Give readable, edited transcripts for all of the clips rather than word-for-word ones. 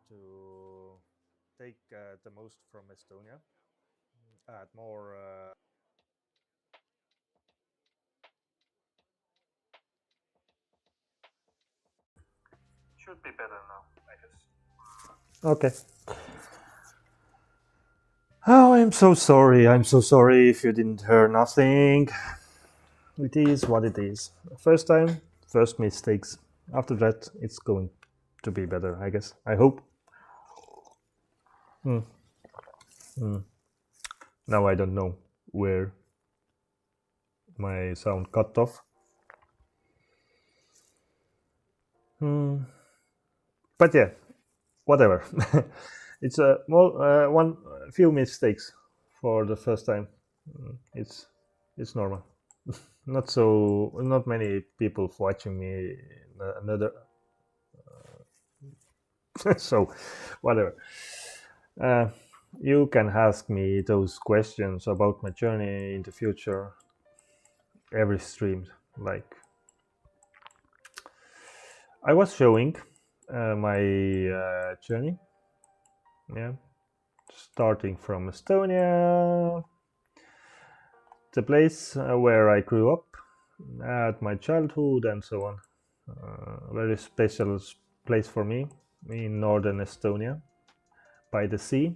to take the most from Estonia, add more. Should be better now, I guess. Okay. Oh, I'm so sorry. I'm so sorry if you didn't hear nothing. It is what it is. First time, first mistakes. After that, it's going to be better, I guess. I hope. Mm. Mm. Now I don't know where my sound cut off. But yeah, whatever. It's a one few mistakes for the first time. It's normal. Not many people watching me. Another so whatever. Uh, you can ask me those questions about my journey in the future every stream. Like I was showing my journey, yeah, starting from Estonia, the place where I grew up, at my childhood, and so on. Very special place for me in northern Estonia, by the sea.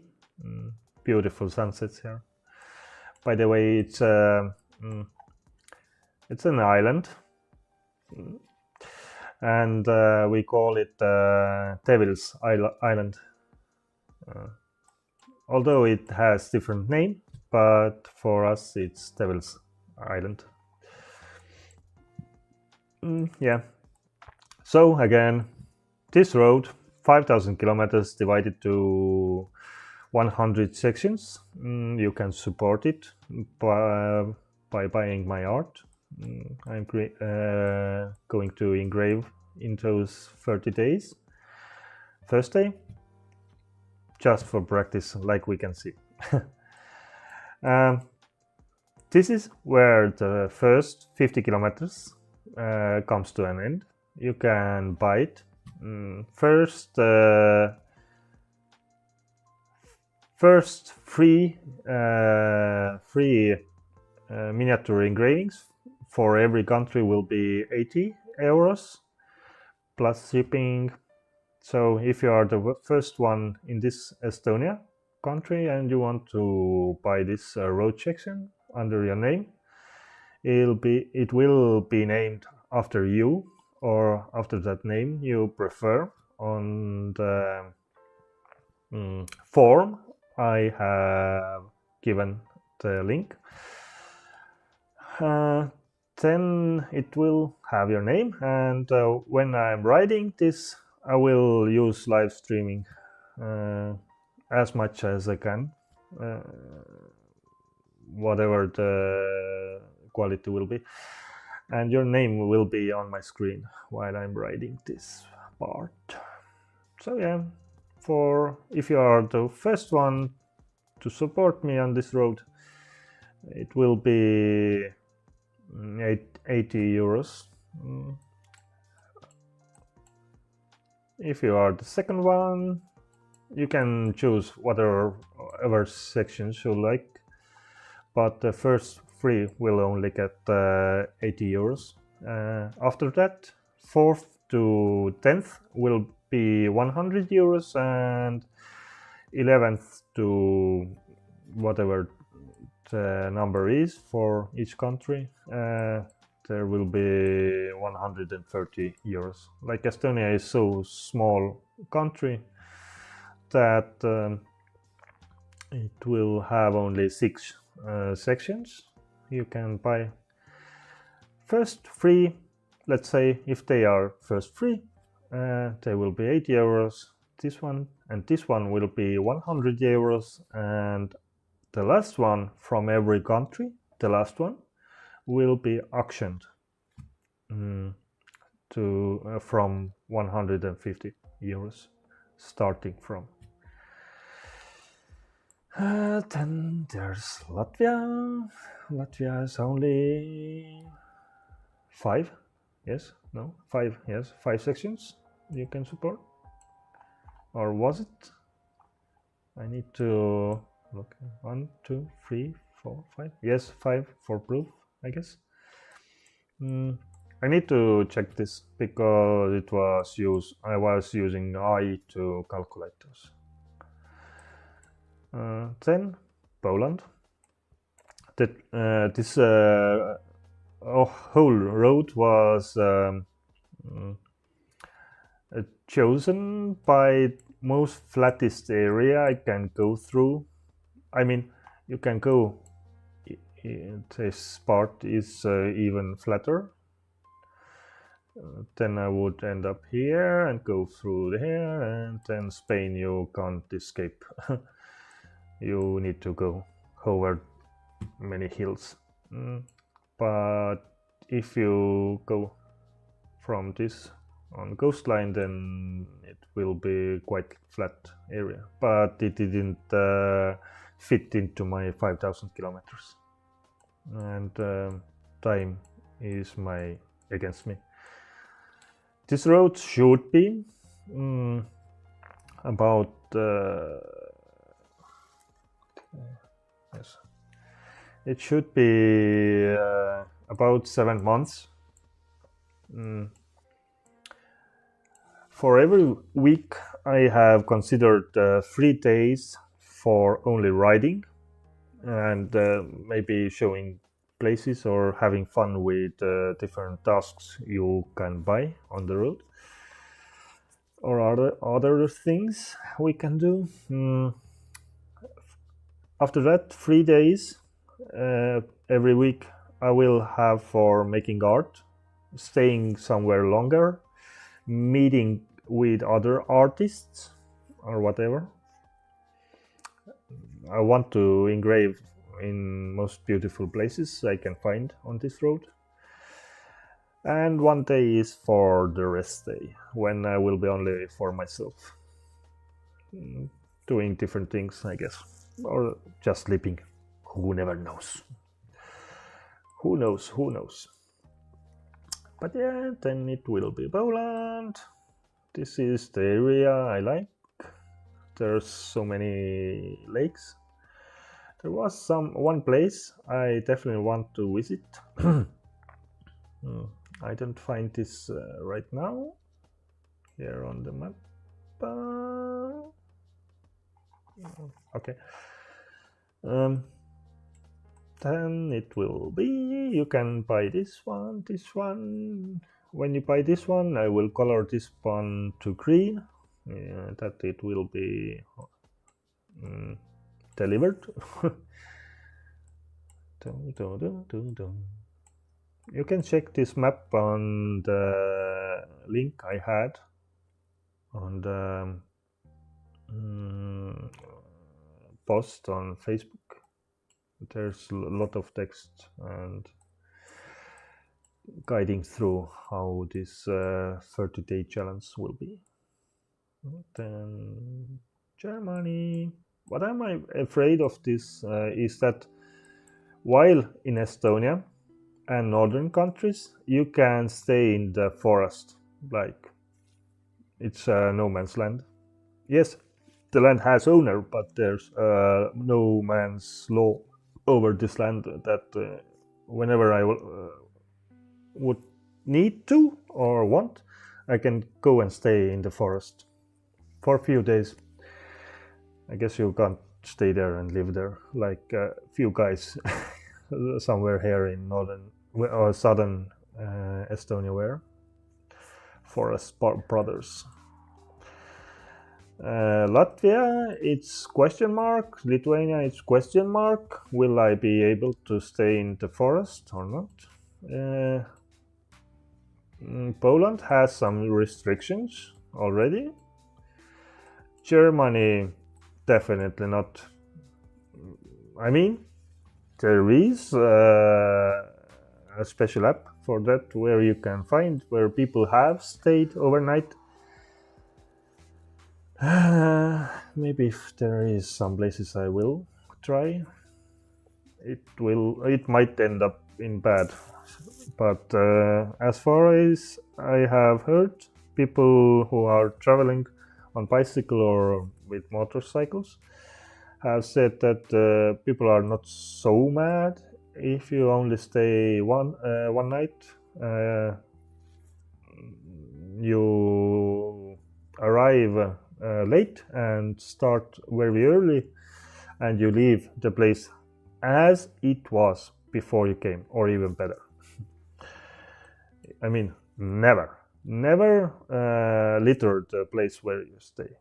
Beautiful sunsets here. By the way, it's an island, and we call it Devil's Island. Although it has different name, but for us it's Devil's Island. Yeah. So again, this road, 5,000 kilometers divided to 100 sections. You can support it by buying my art. I'm going to engrave in those 30 days. First day, just for practice, like we can see. This is where the first 50 kilometers comes to an end. You can buy it. First free miniature engravings for every country will be 80 euros plus shipping. So if you are the first one in this Estonia country and you want to buy this road section under your name, it will be named after you or after that name you prefer on the form I have given the link. Then it will have your name, and when I'm writing this, I will use live streaming as much as I can, whatever the quality will be, and your name will be on my screen while I'm writing this part. So yeah, for if you are the first one to support me on this road, it will be 80 euros. If you are the second one, you can choose whatever sections you like, but the first three will only get 80 euros. After that, 4th to 10th will be 100 euros, and 11th to whatever the number is for each country, there will be 130 euros. Like Estonia is so small country that it will have only 6 sections. You can buy first free. Let's say if they are first free, they will be 80 euros. This one and this one will be 100 euros, and the last one from every country, the last one, will be auctioned to from 150 euros starting from. Then there's Latvia. Latvia is only 5. Yes, no, 5. Yes, 5 sections you can support. or was it? I need to look. 1, 2, 3, 4, 5. Yes, 5 for proof, I guess. I need to check this because it was I was using I to calculate those. Then Poland. This whole road was chosen by most flattest area I can go through. I mean, you can go. This part is even flatter. Then I would end up here and go through here, and then Spain you can't escape. You need to go over many hills. But if you go from this on coastline, then it will be quite flat area. But it didn't fit into my 5,000 kilometers, and time is against me. This road should be about yes, it should be about 7 months. For every week I have considered 3 days for only riding and maybe showing places or having fun with different tasks you can buy on the road, or other things we can do. After that, 3 days every week I will have for making art, staying somewhere longer, meeting with other artists or whatever. I want to engrave in most beautiful places I can find on this road. And 1 day is for the rest day, when I will be only for myself, doing different things, I guess, or just sleeping. Who never knows? Who knows? But yeah, then it will be Poland. This is the area I like. There's so many lakes. There was one place I definitely want to visit. I don't find this right now here on the map. Okay. Then it will be, you can buy this one. When you buy this one, I will color this one to green, that it will be delivered. You can check this map on the link I had on the post on Facebook. There's a lot of text and guiding through how this 30-day challenge will be. Then Germany. What am I afraid of this is that while in Estonia and northern countries, you can stay in the forest, like it's no man's land. Yes, the land has owner, but there's no man's law over this land, that whenever I would need to or want, I can go and stay in the forest for a few days. I guess you can't stay there and live there like a few guys somewhere here in northern or southern Estonia were. Forest brothers. Latvia, it's question mark. Lithuania, it's question mark. Will I be able to stay in the forest or not? Poland has some restrictions already. Germany, definitely not. I mean, there is a special app for that where you can find where people have stayed overnight. Maybe if there is some places I will try. It might end up in bad, but as far as I have heard, people who are traveling on bicycle or with motorcycles have said that people are not so mad if you only stay one night. You arrive late and start very early, and you leave the place as it was before you came, or even better. I mean, never litter the place where you stay.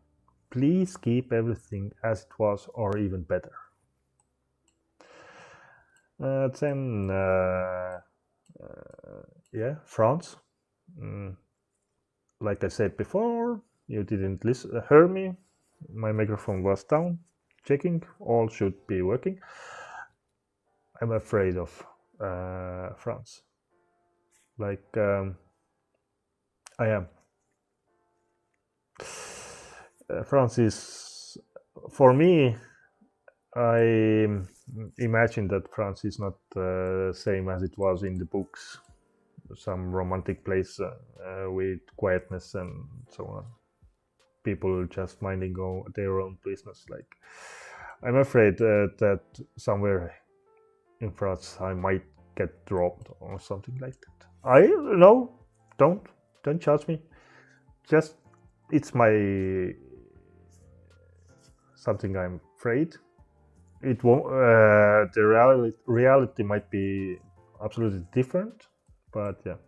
Please keep everything as it was, or even better. Then, yeah, France. Like I said before, you didn't hear me. My microphone was down. Checking, all should be working. I'm afraid of France. Like I am. France is, for me, I imagine that France is not the same as it was in the books. Some romantic place with quietness and so on. People just minding their own business. Like, I'm afraid that somewhere in France I might get dropped or something like that. I know, don't judge me. Just, it's my something I'm afraid. It won't. The reality might be absolutely different, but yeah.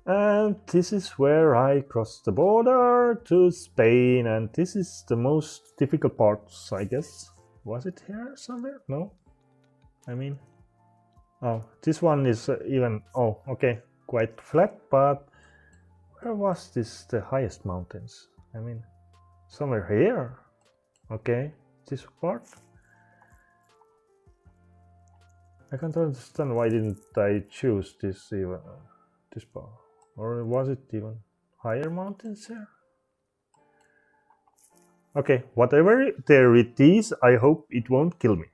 And this is where I crossed the border to Spain, and this is the most difficult part, I guess. Was it here somewhere? No. I mean, oh, this one is even. Oh, okay, quite flat, but where was this? The highest mountains? I mean, somewhere here. Okay, this part. I can't understand why didn't I choose this even this part, or was it even higher mountains here? Okay, whatever there it is, I hope it won't kill me.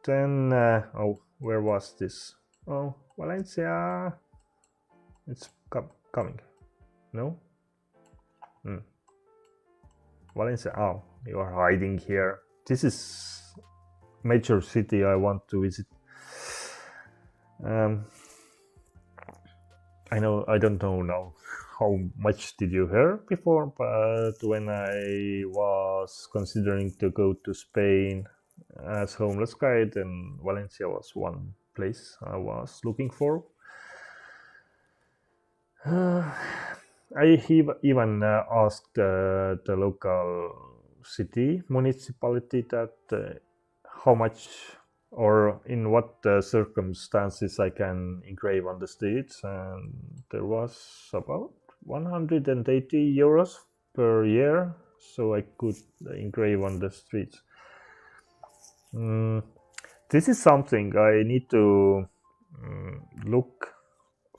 Then, oh, where was this? Oh, Valencia. It's coming. No? Valencia. Oh, you are hiding here. This is major city I want to visit. I don't know now how much did you hear before, but when I was considering to go to Spain as homeless guide, then Valencia was one place I was looking for. I even asked the local municipality that how much or in what circumstances I can engrave on the streets, and there was about 180 euros per year, so I could engrave on the streets. This is something I need to look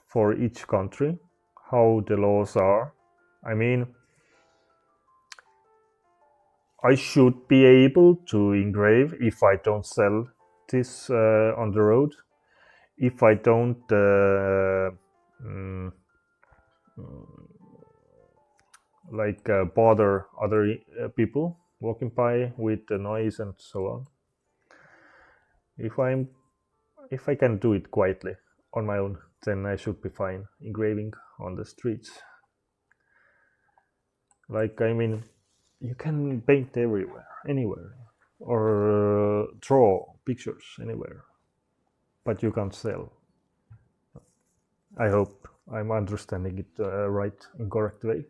for each country, how the laws are. I mean, I should be able to engrave if I don't sell this on the road, if I don't bother other people walking by with the noise and so on. If I can do it quietly on my own, then I should be fine engraving on the streets. Like, I mean, you can paint everywhere, anywhere, or draw pictures anywhere, but you can't sell. I hope I'm understanding it right and correct way.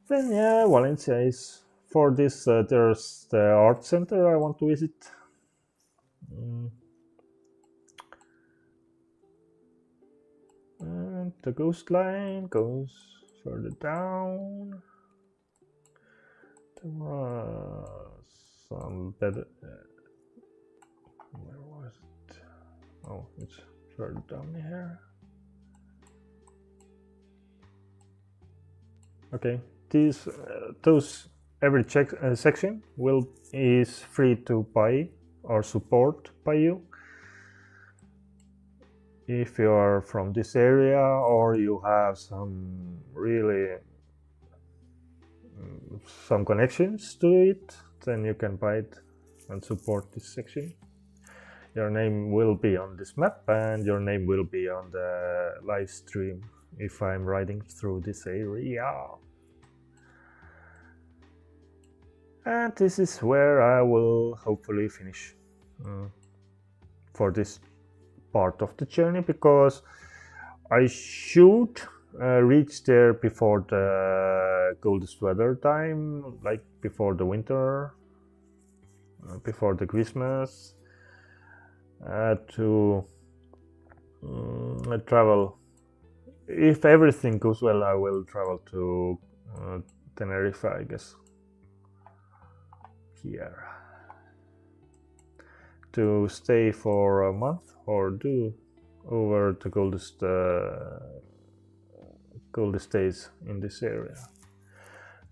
Then yeah, Valencia is for this. There's the art center I want to visit. And the coastline goes further down. There was some better. Where was it? Oh, it's further down here. Okay, those every section is free to buy or support by you. if you are from this area or you have some really some connections to it, then you can buy it and support this section. Your name will be on this map and your name will be on the live stream if I'm riding through this area. And this is where I will hopefully finish for this part of the journey, because I should reach there before the coldest weather time, like before the winter, before the Christmas, to travel. If everything goes well, I will travel to Tenerife, I guess, here, to stay for a month or do over the coldest days in this area,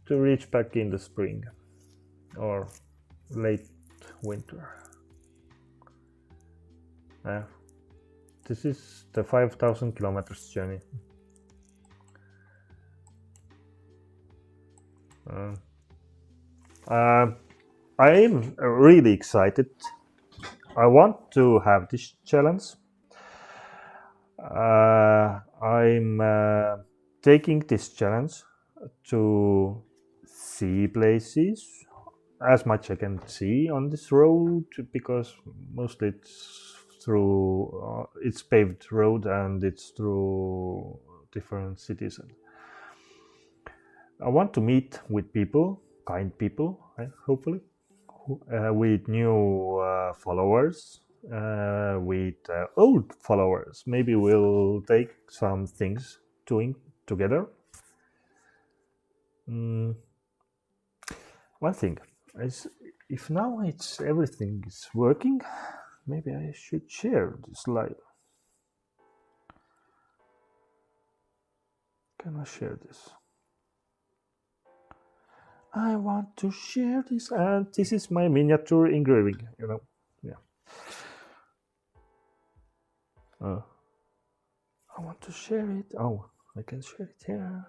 to reach back in the spring or late winter. This is the 5,000 kilometers journey. I'm really excited. I want to have this challenge. I'm taking this challenge to see places as much I can see on this road, because mostly it's through it's paved road and it's through different cities. I want to meet with people, kind people, hopefully, with new followers, with old followers. Maybe we'll take some things doing together. One thing is, if now everything is working, maybe I should share this live. Can I share this? I want to share this, and this is my miniature engraving, you know. Yeah. I want to share it. Oh, I can share it here.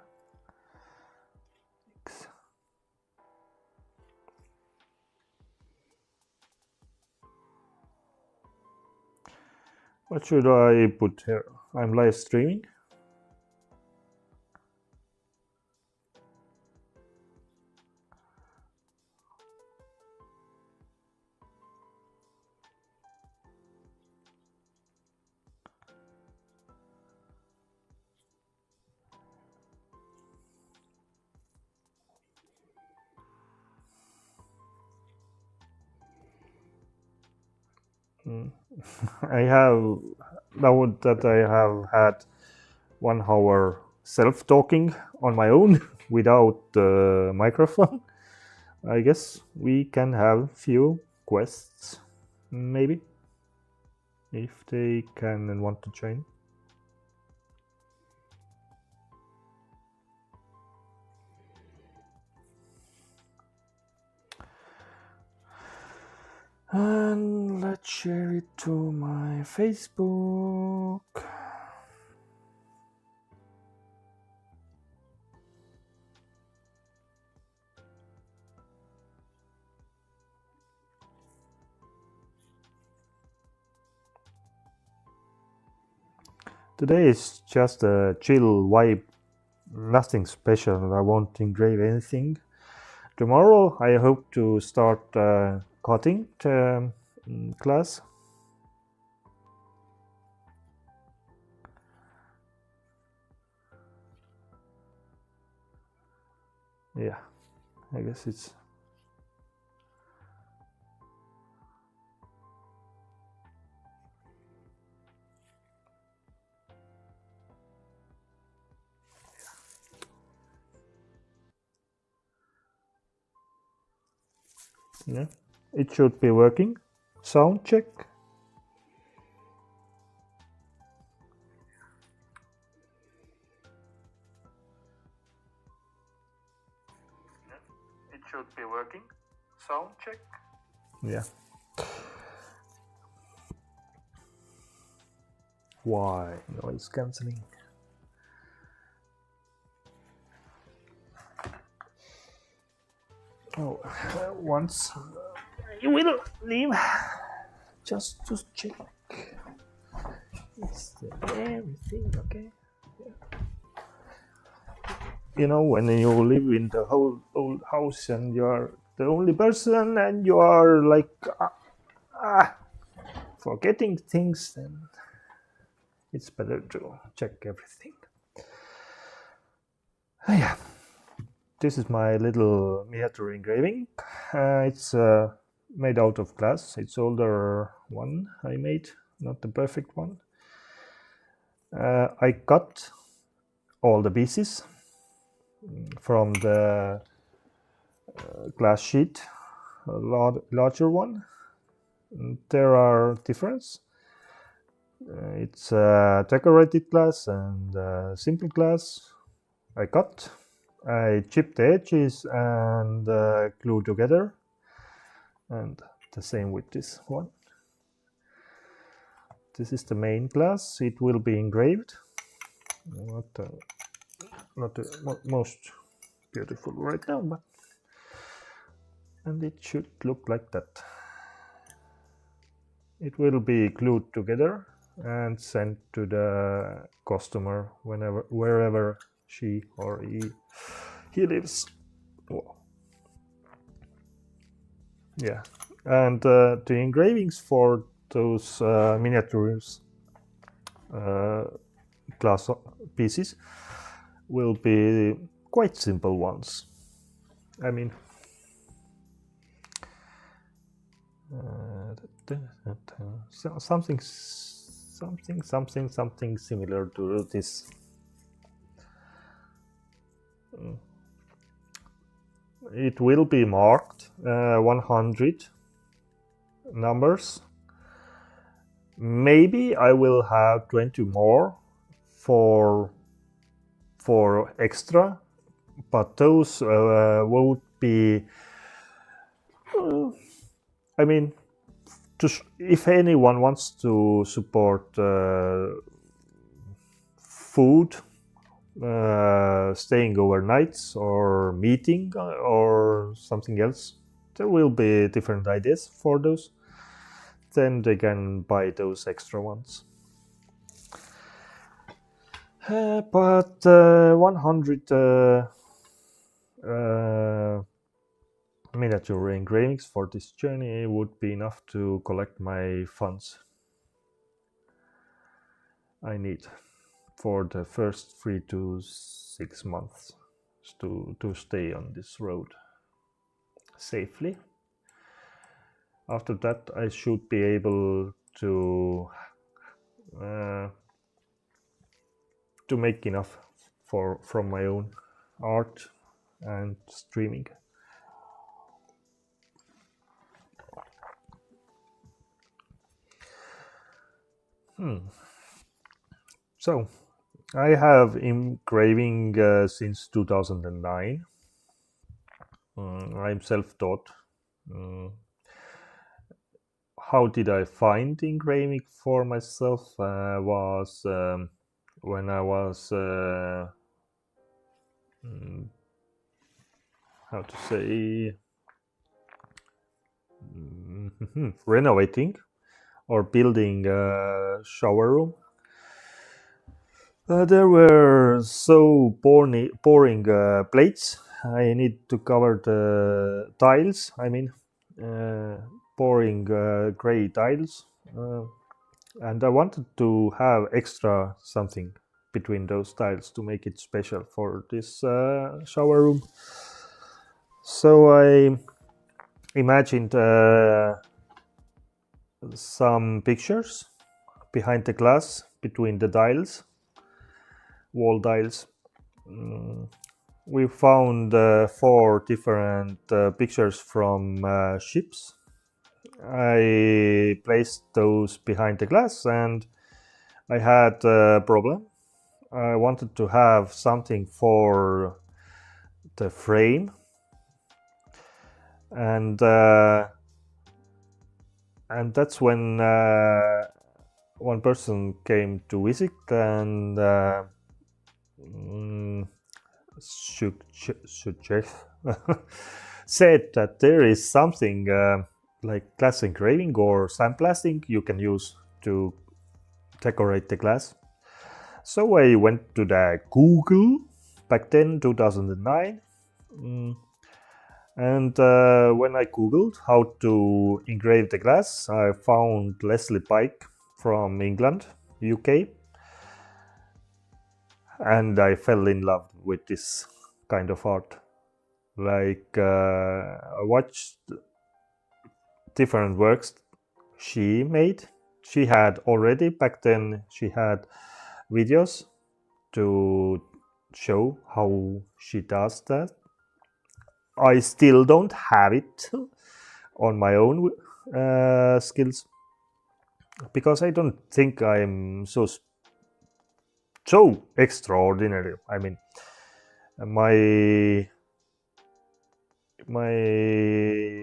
Thanks. What should I put here? I'm live streaming. I have, now that I have had 1 hour self-talking on my own without the microphone, I guess we can have few quests, maybe, if they can and want to join. And let's share it to my Facebook. Today is just a chill vibe, nothing special. I won't engrave anything. Tomorrow I hope to start cutting class. Yeah, I guess it's yeah, it should be working. Sound check. It should be working. Sound check. Yeah. Why noise cancelling? Oh, once you will leave just to check. Is everything okay? Yeah. You know, when you live in the whole old house and you are the only person and you are like forgetting things, then it's better to check everything. Yeah, this is my little miniature engraving. It's made out of glass. It's older one I made, not the perfect one. I cut all the pieces from the glass sheet, a larger one. There are differences. It's decorated glass and simple glass. I cut. I chip the edges and glue together, and the same with this one. This is the main glass. It will be engraved. Not the most beautiful right now, but and it should look like that. It will be glued together and sent to the customer wherever she or he lives. Whoa. Yeah, and the engravings for those miniatures glass pieces will be quite simple ones. I mean, something similar to this. It will be marked 100 numbers. Maybe I will have 20 more for extra, but those won't be. I mean, if anyone wants to support food, staying overnights, or meeting, or something else, there will be different ideas for those. Then they can buy those extra ones. But 100 miniature engravings for this journey would be enough to collect my funds I need for the first 3 to 6 months to stay on this road safely. After that, I should be able to make enough from my own art and streaming. So, I have engraving since 2009. I'm self-taught. How did I find engraving for myself? Was when I was how to say renovating or building a shower room. There were so boring plates. I need to cover the tiles. I mean, boring gray tiles, and I wanted to have extra something between those tiles to make it special for this shower room. So I imagined some pictures behind the glass between the tiles, wall tiles. We found 4 different pictures from ships. I placed those behind the glass and I had a problem. I wanted to have something for the frame, and that's when one person came to visit and said that there is something like glass engraving or sandblasting you can use to decorate the glass. So I went to the Google back then, 2009, and when I googled how to engrave the glass, I found Leslie Pike from England, UK, and I fell in love with this kind of art. Like I watched different works she made. She had already back then, she had videos to show how she does that. I still don't have it on my own skills because I don't think I'm so extraordinary. I mean, my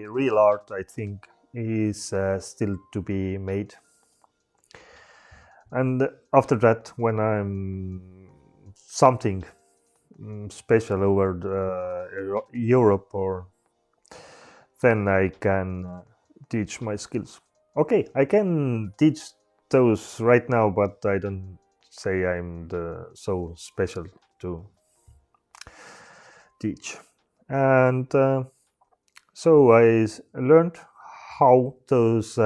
real art, I think, is still to be made. And after that, when I'm something special over Europe, or then I can teach my skills. Okay, I can teach those right now, but I don't say I'm so special to teach. And so I learned how those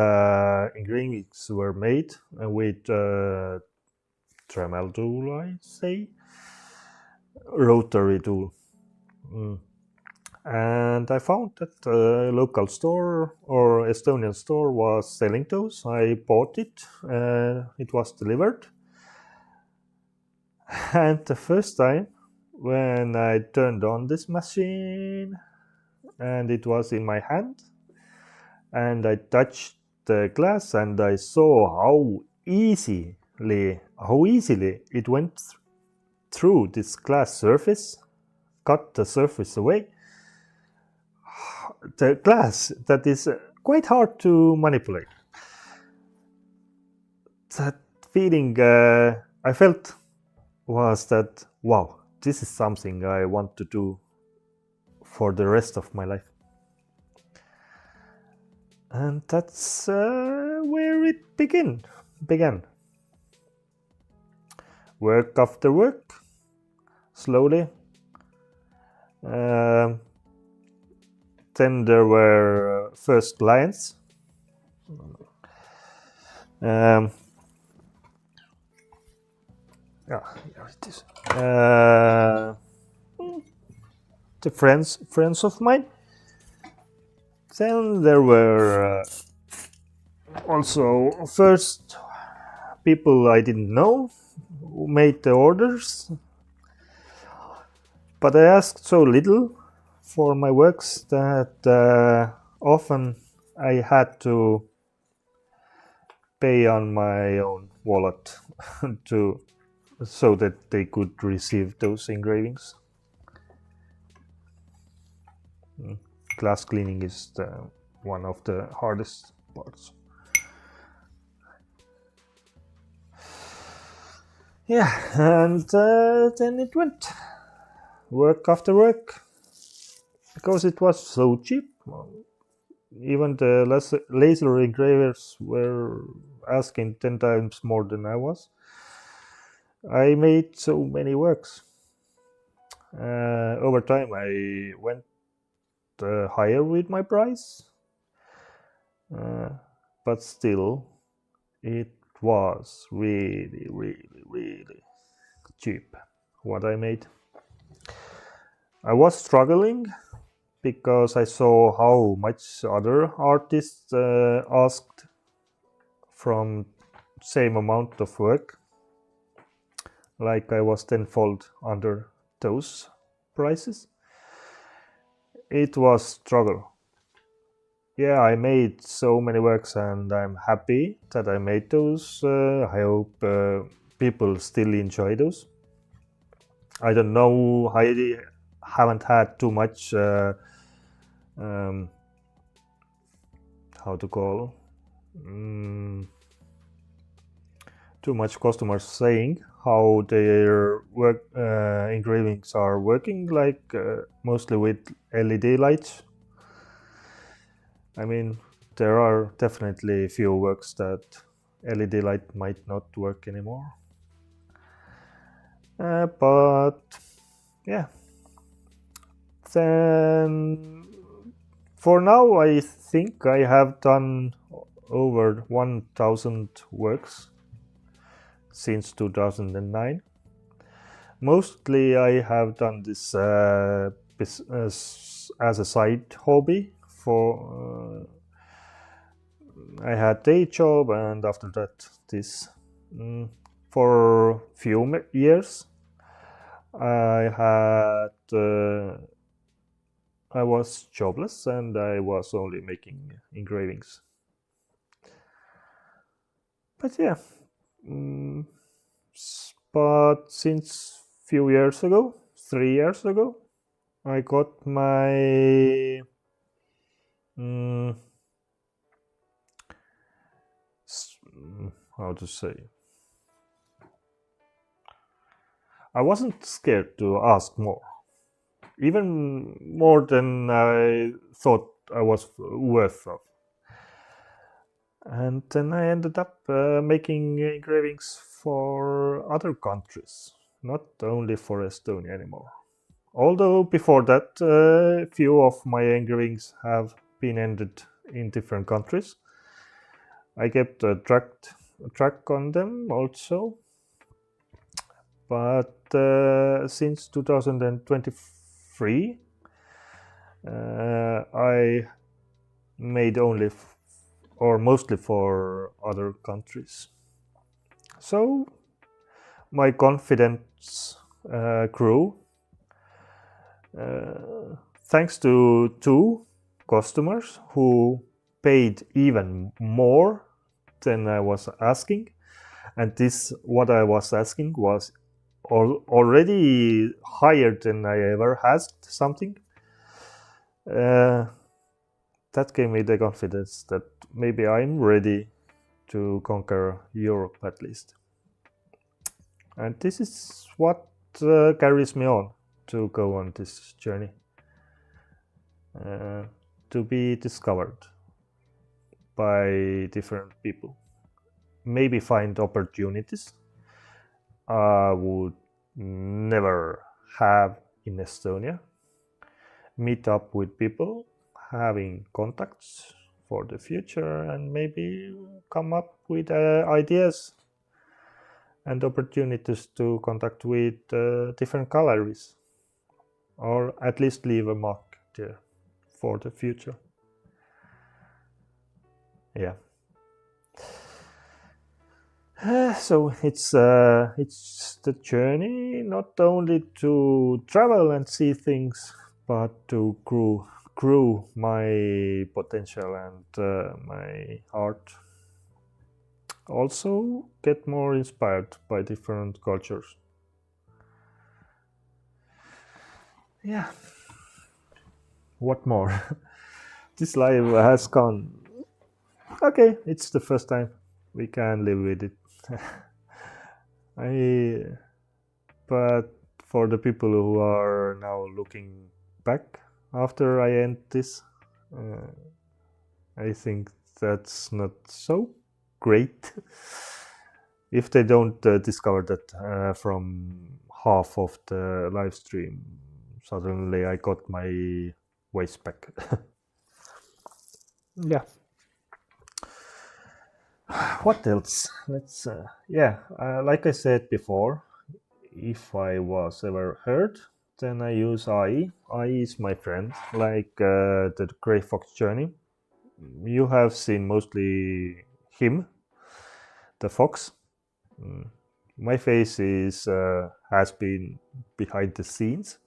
engravings were made with Dremel tool, I say, rotary tool. And I found that a local store or Estonian store was selling those. I bought it. It was delivered. And the first time when I turned on this machine and it was in my hand and I touched the glass and I saw how easily it went through this glass surface, cut the surface away. The glass that is quite hard to manipulate. That feeling I felt was that, wow, this is something I want to do for the rest of my life. And that's where it began. Work after work, slowly. Then there were first clients. Yeah, here it is. The friends of mine. Then there were also first people I didn't know who made the orders. But I asked so little for my works that often I had to pay on my own wallet so that they could receive those engravings. Glass cleaning is one of the hardest parts. Yeah, and then it went work after work. Because it was so cheap, even the laser engravers were asking 10 times more than I was. I made so many works. Over time, I went higher with my price, but still, it was really, really, really cheap what I made. I was struggling because I saw how much other artists asked from same amount of work. Like I was tenfold under those prices. It was struggle. Yeah, I made so many works and I'm happy that I made those. I hope people still enjoy those. I don't know, I haven't had too much how to call too much customers saying how their work engravings are working, like mostly with LED lights. I mean, there are definitely few works that LED light might not work anymore. But yeah, then for now I think I have done over 1000 works since 2009. Mostly I have done this as a side hobby. For I had day job, and after that this for few years I was jobless and I was only making engravings. But yeah, but since few years ago, 3 years ago, I got my how to say, I wasn't scared to ask more, even more than I thought I was worth of. And then I ended up making engravings for other countries, not only for Estonia anymore. Although before that, few of my engravings have been ended in different countries. I kept a track on them also. But since 2023, I made only or mostly for other countries. So my confidence grew thanks to 2 customers who paid even more than I was asking. And this, what I was asking, was already higher than I ever asked something. That gave me the confidence that maybe I'm ready to conquer Europe at least. And this is what carries me on to go on this journey, to be discovered by different people, maybe find opportunities I would never have in Estonia, meet up with people, having contacts for the future, and maybe come up with ideas and opportunities to contact with different galleries, or at least leave a mark there for the future. Yeah. So it's the journey, not only to travel and see things, but to grow my potential and my art. Also get more inspired by different cultures. Yeah. What more? This life has gone. Okay, it's the first time. We can live with it. But for the people who are now looking back after I end this, I think that's not so great if they don't discover that from half of the live stream suddenly I got my voice back. Yeah. What else? Let's like I said before, if I was ever hurt, then I use I. I is my friend, like the GreyFoxJourney. You have seen mostly him, the fox. My face has been behind the scenes.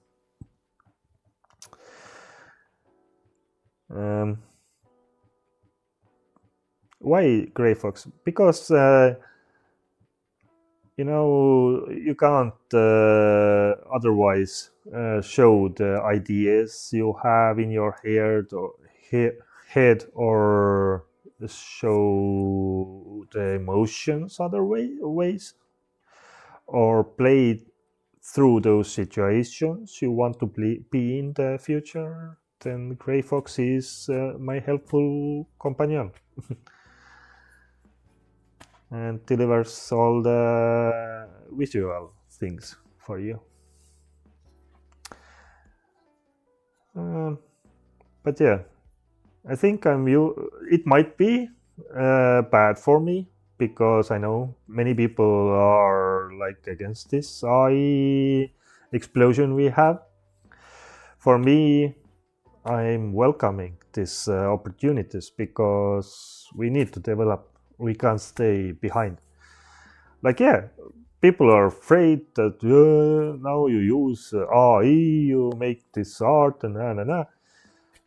Why GreyFox? Because you can't otherwise show the ideas you have in your head or show the emotions other ways, or play through those situations you want to be in the future, then GreyFox is my helpful companion and delivers all the visual things for you. But yeah, I think it might be bad for me, because I know many people are like against this AI explosion we have. For me, I'm welcoming these opportunities, because we need to develop. We can't stay behind. Like, yeah, people are afraid that now you use AI, you make this art and na.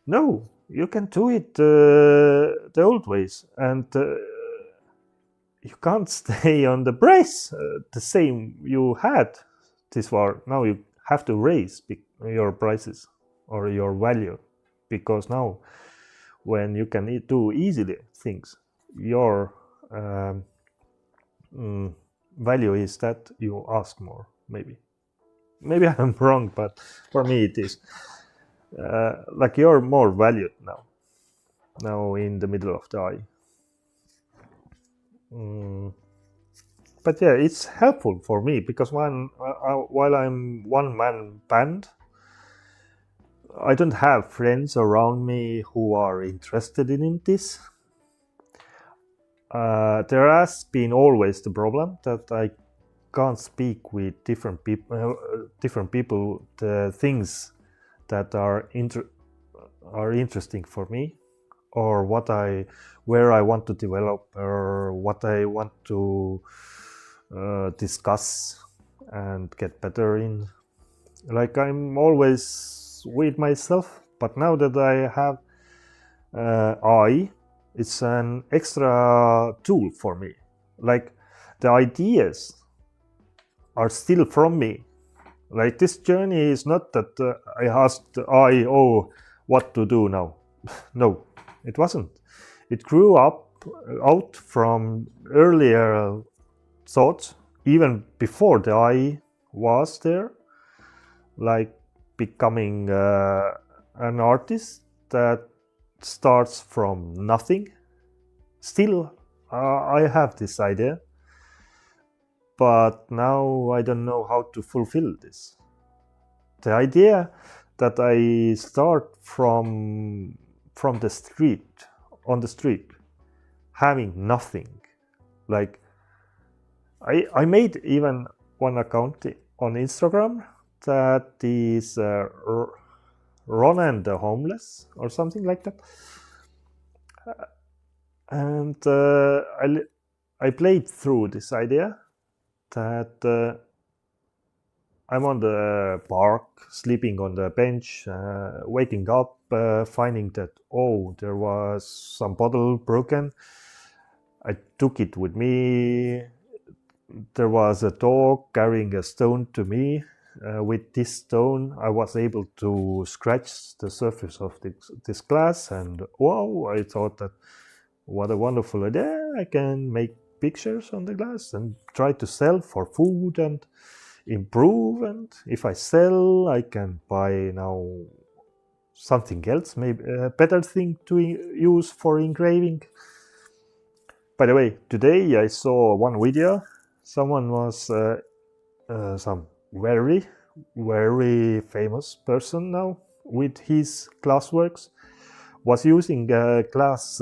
No, you can do it the old ways, and you can't stay on the price the same you had this far. Now you have to raise your prices or your value, because now when you can do easily things, your value is that you ask more. Maybe I'm wrong, but for me it is. Like, you're more valued now in the middle of the eye. But yeah, it's helpful for me, because while I'm one-man band, I don't have friends around me who are interested in this. There has been always the problem that I can't speak with different people the things that are interesting for me, or where I want to develop, or what I want to discuss and get better in. Like, I'm always with myself, but now that I have AI, it's an extra tool for me. Like, the ideas are still from me. Like, this journey is not that I asked AI, what to do now. No, it wasn't. It grew out from earlier thoughts, even before the AI was there, like becoming an artist that starts from nothing. Still, I have this idea, but now I don't know how to fulfill this. The idea that I start from the street, on the street, having nothing. Like, I made even one account on Instagram that is Ron and the Homeless, or something like that. And I played through this idea that I'm on the park, sleeping on the bench, waking up, finding that, there was some bottle broken. I took it with me. There was a dog carrying a stone to me. With this stone, I was able to scratch the surface of this glass, and I thought that, what a wonderful idea. I can make pictures on the glass and try to sell for food and improve, and if I sell, I can buy now something else, maybe a better thing to use for engraving. By the way, today I saw one video. Someone was some very, very famous person now with his glassworks was using a glass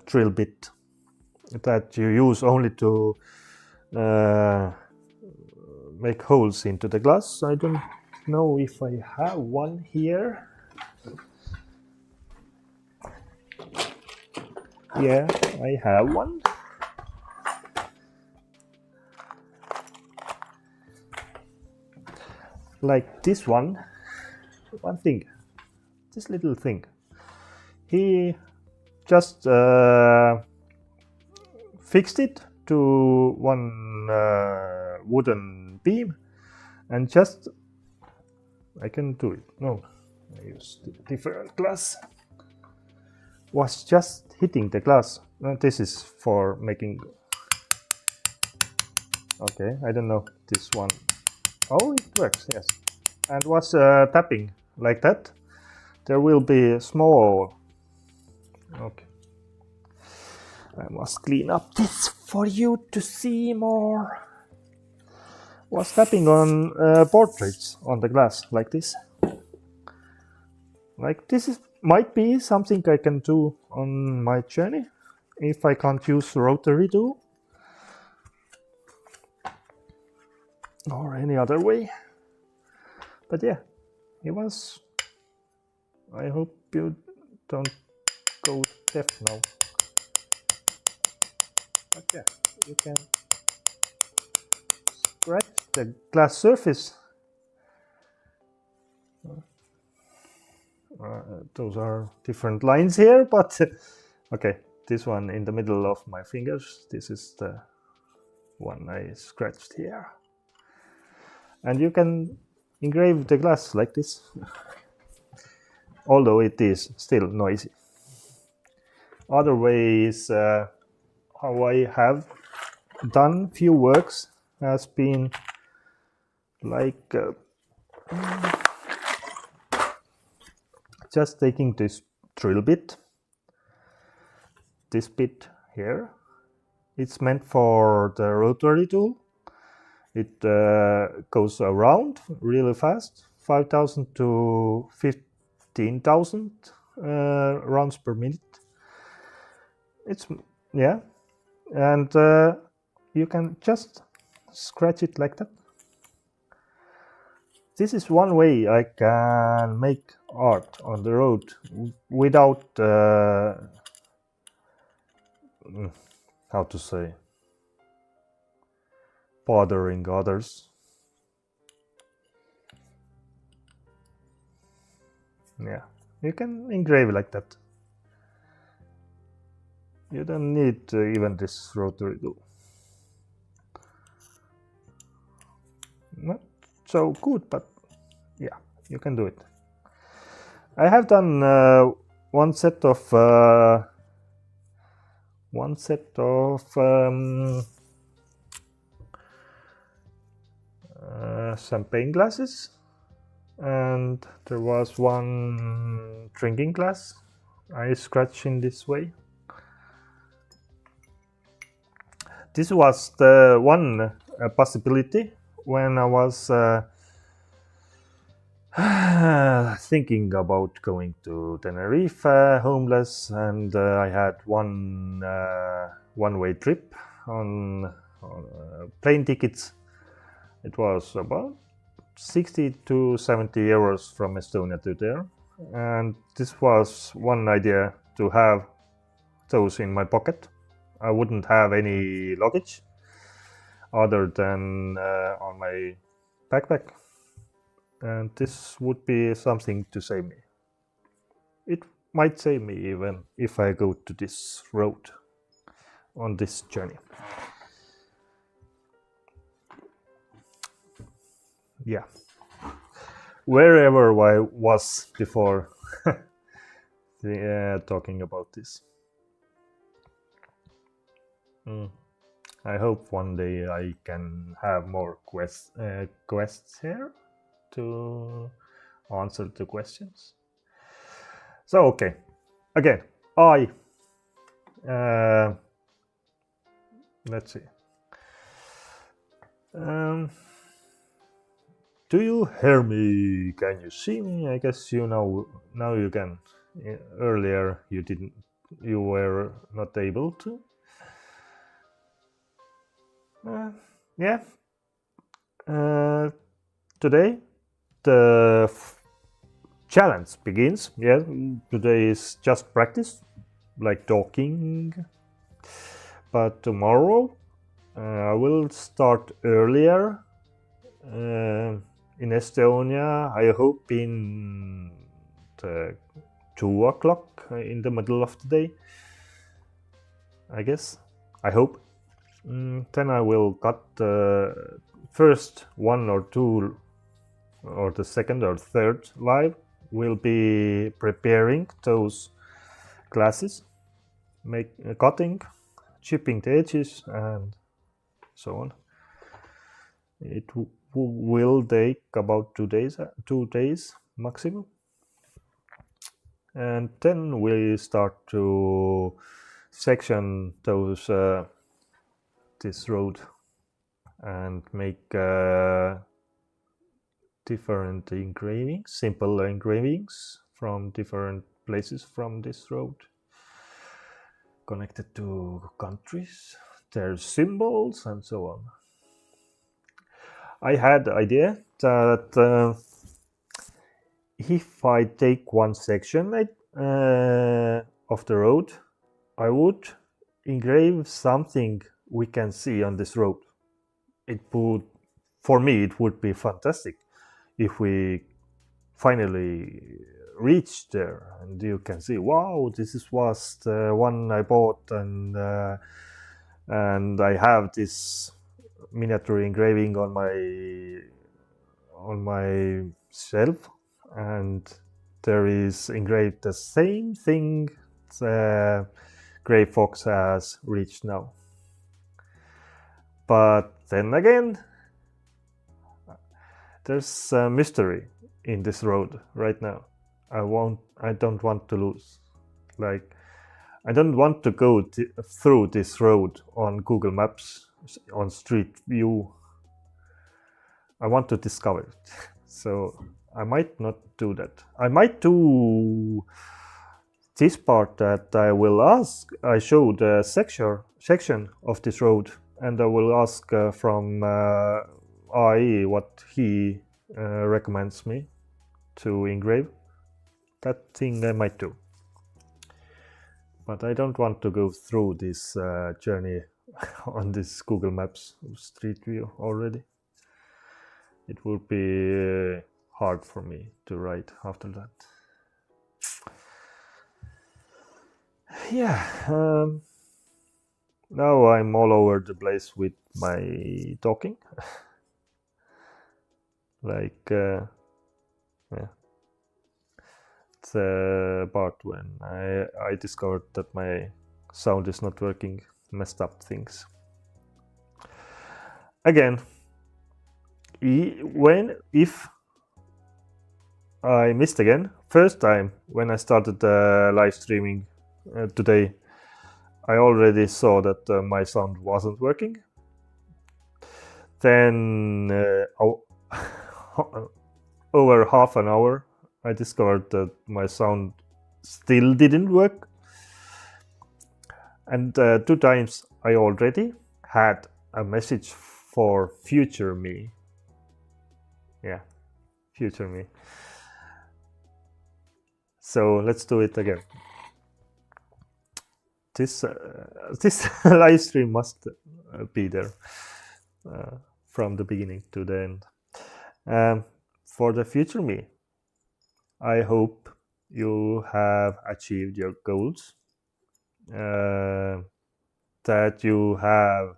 drill bit that you use only to make holes into the glass. I don't know if I have one here. Yeah, I have one. Like this one thing, this little thing. He just fixed it to one wooden beam, and just, I can do it. No, I use different glass. was just hitting the glass. This is for making. Okay, I don't know this one. Oh, it works, yes. And was tapping like that. There will be small. Okay. I must clean up this for you to see more. Was tapping on portraits on the glass like this. Like this is might be something I can do on my journey if I can't use rotary tool or any other way. But yeah, it was. I hope you don't go deaf now. But yeah, you can scratch the glass surface. Those are different lines here, but okay, this one in the middle of my fingers, this is the one I scratched here. And you can engrave the glass like this, although it is still noisy. Other way is how I have done few works has been like just taking this drill bit, this bit here. It's meant for the rotary tool. It goes around really fast, 5,000 to 15,000 rounds per minute. It's, yeah, and you can just scratch it like that. This is one way I can make art on the road without how to say, bothering others. Yeah, you can engrave like that. You don't need even this rotary tool. Not so good, but yeah, you can do it. I have done one set of champagne glasses, and there was one drinking glass I scratched in this way. This was the one possibility when I was thinking about going to Tenerife homeless, and I had one-way trip on plane tickets. It was about 60 to 70 euros from Estonia to there, and this was one idea to have those in my pocket. I wouldn't have any luggage other than on my backpack, and this would be something to save me. It might save me even if I go to this road on this journey. Yeah, wherever I was before talking about this. I hope one day I can have more quests here to answer the questions. So okay, again, let's see. Do you hear me? Can you see me? I guess you know now you can. Earlier you didn't. You were not able to. Yeah. Today the challenge begins. Yeah, today is just practice, like talking. But tomorrow I will start earlier in Estonia. I hope in 2 o'clock in the middle of the day. I guess. I hope. Then I will cut the first 1 or 2, or the second or third live will be preparing those glasses, cutting, chipping the edges, and so on. It will take about 2 days maximum, and then we start to section this road and make different engravings, simple engravings from different places from this road, connected to countries, their symbols, and so on. I had the idea that if I take one section of the road, I would engrave something we can see on this road. For me, it would be fantastic if we finally reach there and you can see, wow, this was the one I bought, and I have this miniature engraving on my shelf, and there is engraved the same thing GreyFox has reached now. But then again, there's a mystery in this road right now. I don't want to lose. Like, I don't want to go through this road on Google Maps on Street View. I want to discover it. So I might not do that. I might do this part that I show the section of this road, and I will ask from AI what he recommends me to engrave. That thing I might do. But I don't want to go through this journey on this Google Maps Street View already. It would be hard for me to write after that. Yeah, now I'm all over the place with my talking. Like, yeah. It's the part when I discovered that my sound is not working, messed up things. Again, if I missed again, first time when I started live streaming today, I already saw that my sound wasn't working. Then over half an hour, I discovered that my sound still didn't work. And 2 times I already had a message for future me. Yeah, future me. So let's do it again. This live stream must be there from the beginning to the end. For the future me, I hope you have achieved your goals, that you have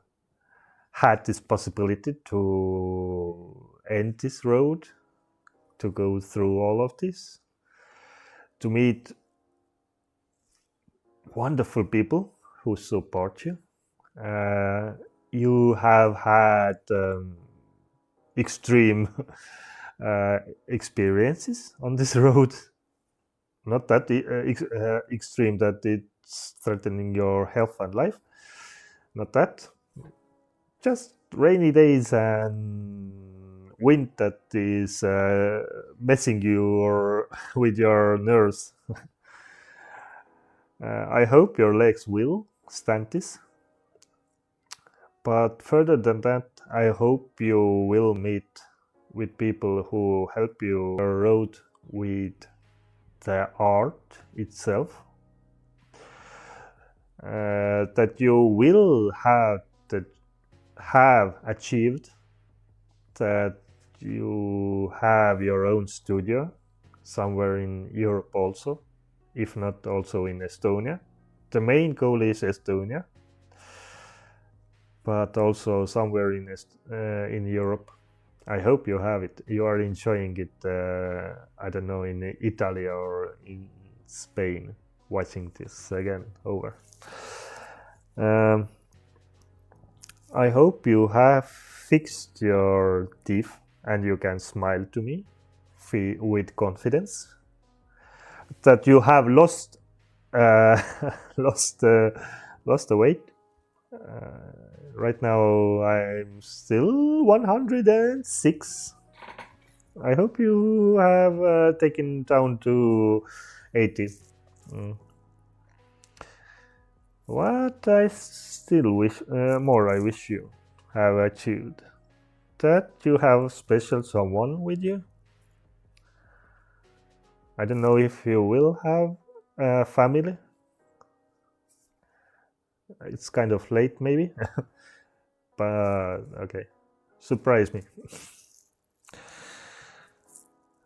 had this possibility to end this road, to go through all of this, to meet wonderful people who support you. You have had extreme experiences on this road. Not that extreme that it's threatening your health and life. Not that. Just rainy days and wind that is messing you with your nerves. I hope your legs will stand this. But further than that, I hope you will meet with people who help you on the road with the art itself. That you will have achieved that you have your own studio somewhere in Europe also, if not also in Estonia. The main goal is Estonia, but also somewhere in Europe. I hope you have it. You are enjoying it, I don't know, in Italy or in Spain, watching this again over. I hope you have fixed your teeth and you can smile to me with confidence. That you have lost lost the weight. Right now I'm still 106. I hope you have taken down to 80. What I still wish more I wish you have achieved. That you have special someone with you. I don't know if you will have a family. It's kind of late maybe. But okay, surprise me.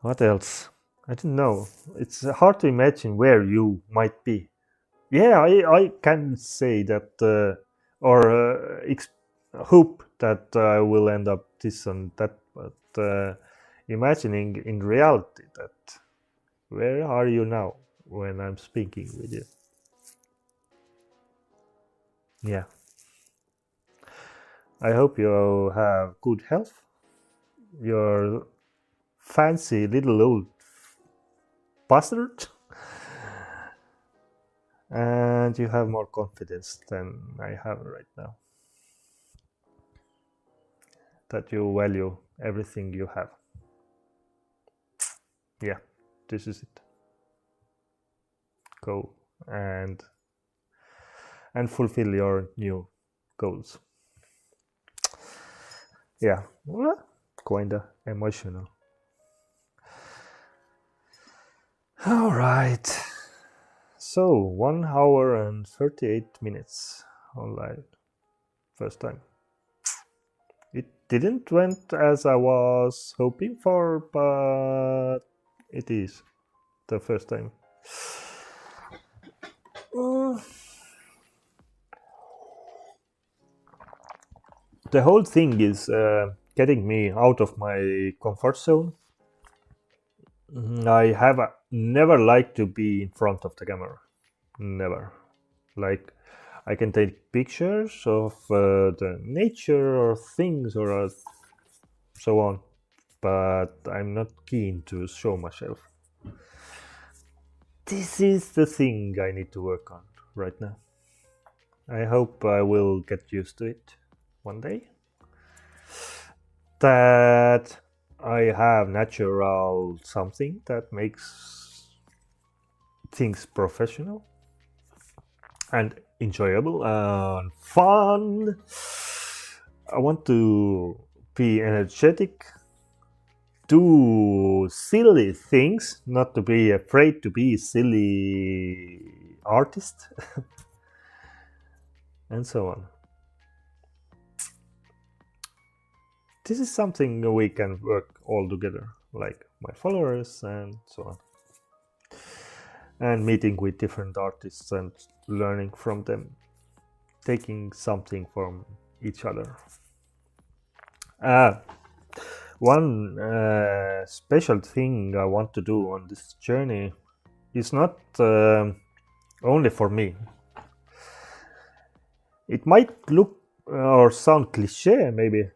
What else? I don't know. It's hard to imagine where you might be. Yeah, I can say that or hope that I will end up this and that, but imagining in reality that where are you now when I'm speaking with you? Yeah. I hope you have good health. You're fancy little old bastard. And you have more confidence than I have right now. That you value everything you have. Yeah, this is it. Go and fulfill your new goals. Yeah, kinda emotional. All right. So 1 hour and 38 minutes online. First time. It didn't went as I was hoping for, but it is the first time. The whole thing is getting me out of my comfort zone. I have never liked to be in front of the camera. Never. Like, I can take pictures of the nature or things or so on, but I'm not keen to show myself. This is the thing I need to work on right now. I hope I will get used to it one day. That I have natural something that makes things professional and enjoyable and fun. I want to be energetic, do silly things, not to be afraid to be a silly artist, and so on. This is something we can work all together, like my followers and so on. And meeting with different artists and learning from them, taking something from each other. One special thing I want to do on this journey is not only for me. It might look or sound cliche maybe,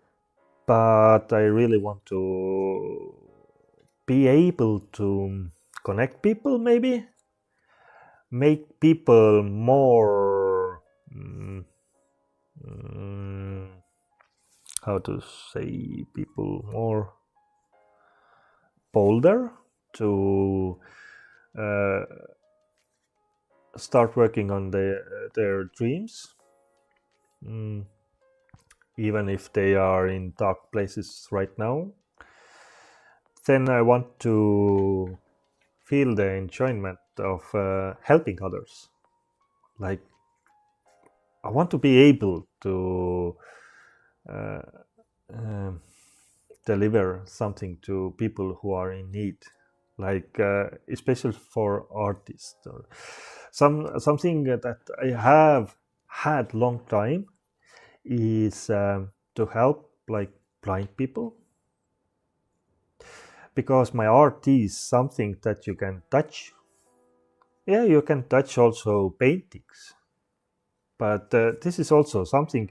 but I really want to be able to connect people maybe, make people more how to say, people more bolder to start working on their dreams, even if they are in dark places right now. Then I want to feel the enjoyment of helping others. Like, I want to be able to deliver something to people who are in need, like especially for artists, or something that I have had long time is to help like blind people, because my art is something that you can touch. Yeah, you can touch also paintings, but this is also something,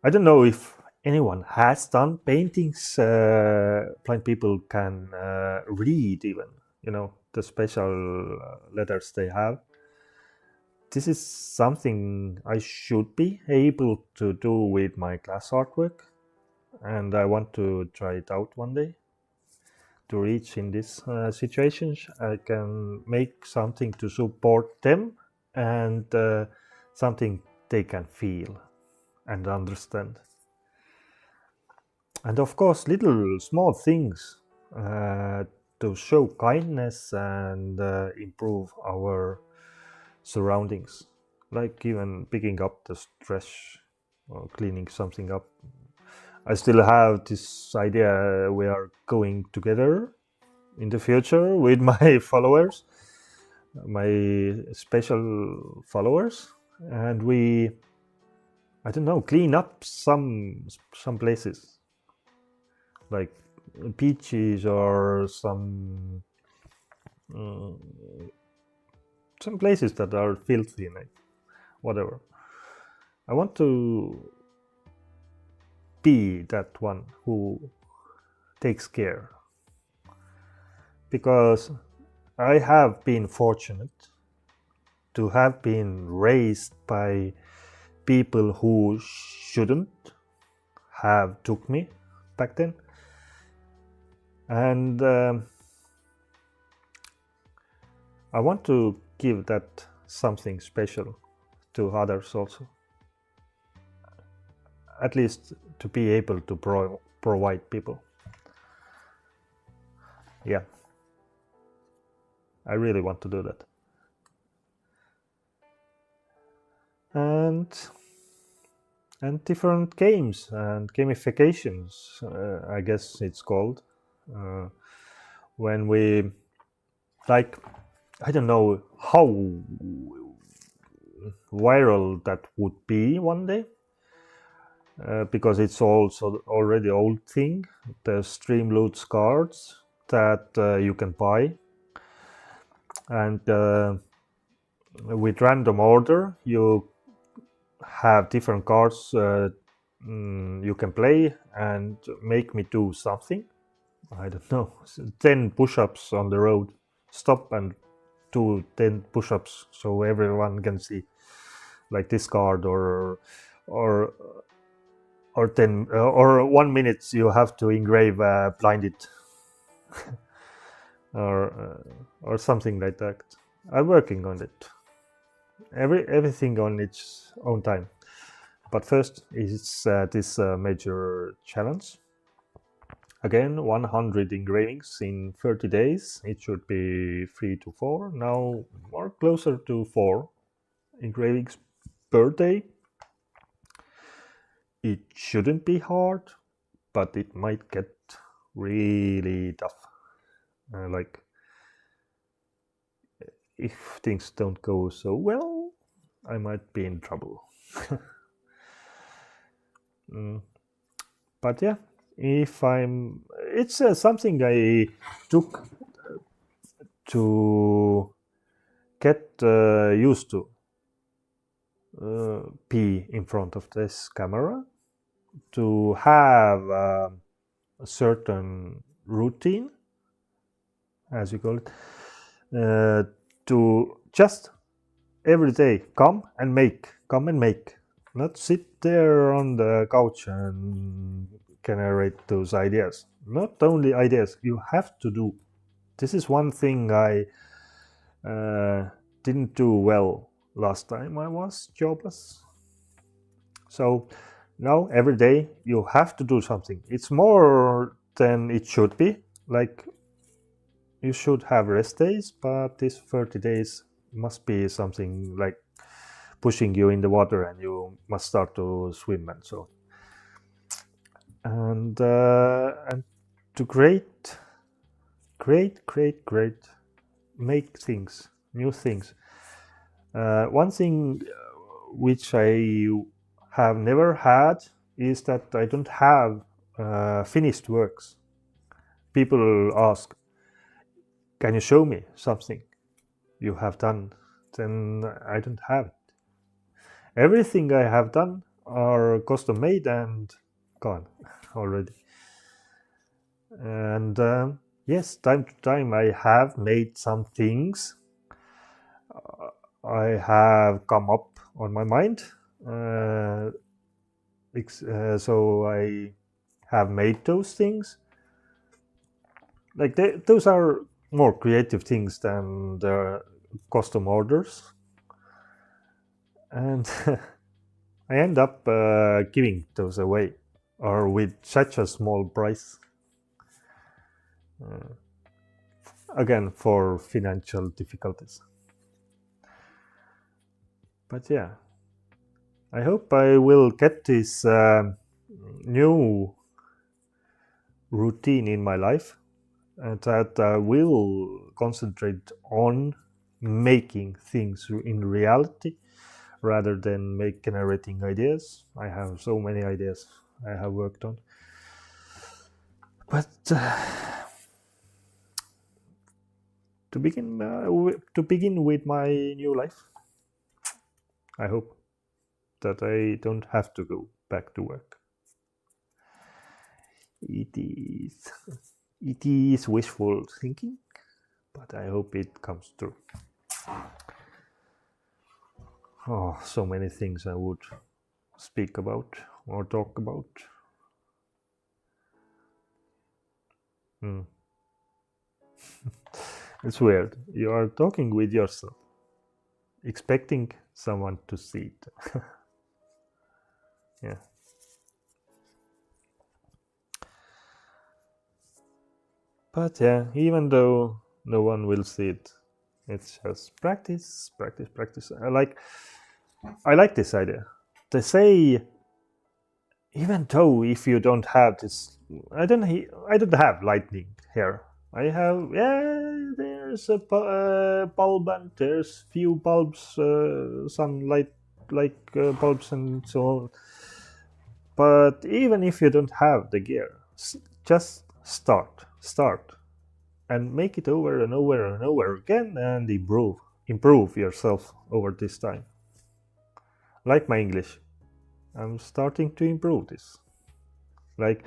I don't know if anyone has done paintings. Blind people can read even, the special letters they have. This is something I should be able to do with my class artwork, and I want to try it out one day. To reach in these situations, I can make something to support them and something they can feel and understand. And of course, little small things to show kindness and improve our surroundings, like even picking up the trash or cleaning something up. I still have this idea we are going together in the future with my followers, my special followers, and we, I don't know, clean up some places, like beaches or some places that are filthy, like whatever. I want to be that one who takes care, because I have been fortunate to have been raised by people who shouldn't have took me back then, and I want to give that something special to others also, at least to be able to provide people. Yeah, I really want to do that. And different games and gamifications, I guess it's called, when we, like, I don't know how viral that would be one day, because it's also already old thing, the Streamloots cards that you can buy, and with random order you have different cards you can play and make me do something. I don't know, 10 push-ups on the road, stop and do 10 push-ups so everyone can see, like this card, or 10 or 1 minute you have to engrave blinded or something like that. I'm working on it. Everything on its own time. But first is this major challenge. Again, 100 engravings in 30 days. It should be 3 to 4. Now more closer to 4 engravings per day. It shouldn't be hard, but it might get really tough. Like, if things don't go so well, I might be in trouble. But yeah, it's something I took to get used to be in front of this camera, to have a certain routine, as you call it, to just every day come and make, not sit there on the couch and generate those ideas. Not only ideas, you have to do. This is one thing I didn't do well last time I was jobless. So now every day you have to do something. It's more than it should be. Like, you should have rest days, but these 30 days must be something like pushing you in the water and you must start to swim and so. And to create, make things, new things. One thing which I have never had is that I don't have finished works. People ask, can you show me something? you have done, then I don't have it. Everything I have done are custom made and gone already. And yes, time to time I have made some things I have come up on my mind. So I have made those things. Like those are more creative things than the custom orders. And I end up giving those away, or with such a small price. Again, for financial difficulties. But yeah, I hope I will get this new routine in my life, and that I will concentrate on making things in reality rather than generating ideas. I have so many ideas I have worked on. But to begin with my new life, I hope that I don't have to go back to work. It is wishful thinking, but I hope it comes true. Oh, so many things I would speak about or talk about. It's weird. You are talking with yourself, expecting someone to see it. Yeah. But yeah, even though no one will see it, it's just practice, practice, practice. I like this idea. They say, even though if you don't have this, I don't have lightning here. I have, there's a bulb and there's few bulbs, sunlight like bulbs and so on. But even if you don't have the gear, just start and make it over and over and over again, and improve yourself over this time. Like my English, I'm starting to improve this. Like,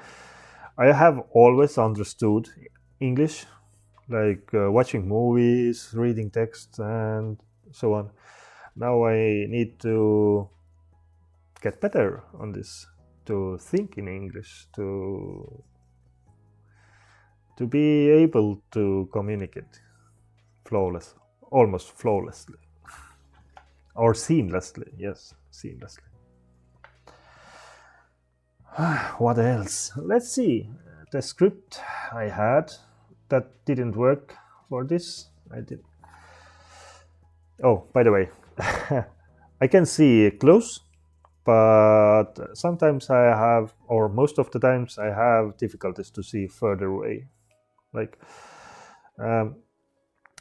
I have always understood English, like watching movies, reading text, and so on. Now I need to get better on this, to think in English, to be able to communicate almost flawlessly, or seamlessly. Yes, seamlessly. What else? Let's see. The script I had that didn't work for this. I did. Oh, by the way, I can see close, but sometimes I have, or most of the times I have difficulties to see further away. Like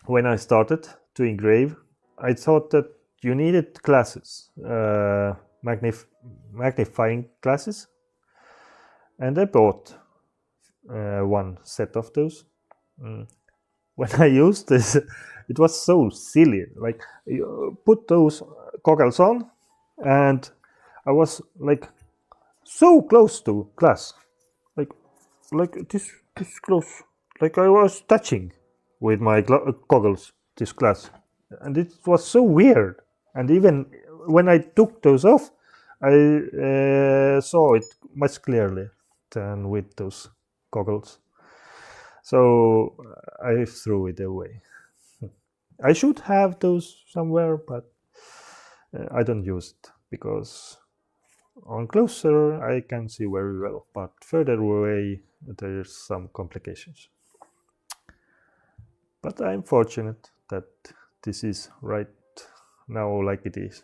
when I started to engrave, I thought that you needed glasses, magnifying glasses, and I bought one set of those. When I used this, it was so silly. Like, you put those goggles on, and I was like so close to glass, like this close, like I was touching with my goggles this glass, and it was so weird. And even when I took those off, I saw it much clearly than with those goggles. So I threw it away. I should have those somewhere, but I don't use it because on closer I can see very well, but further away there's some complications. But I'm fortunate that this is right now like it is.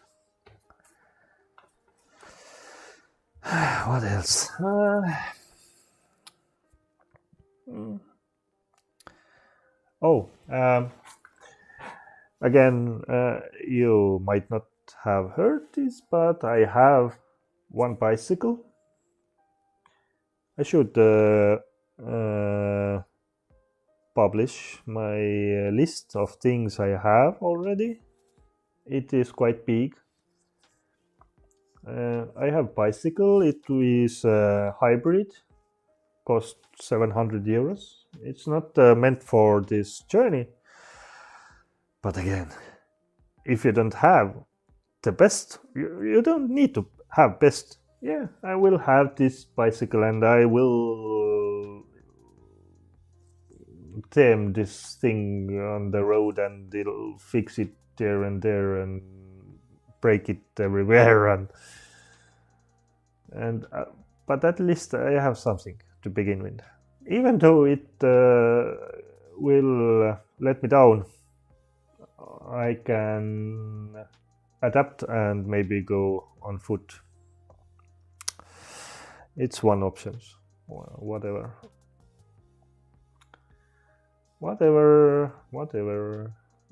What else? Again, you might not have heard this, but I have one bicycle. I should publish my list of things I have already. It is quite big. I have bicycle. It is a hybrid, cost 700 euros. It's not meant for this journey. But again, if you don't have the best, you don't need to have best. Yeah, I will have this bicycle and I will tame this thing on the road and it'll fix it there and there and break it everywhere and but at least I have something to begin with, even though it will let me down. I can adapt and maybe go on foot. It's one option. Whatever.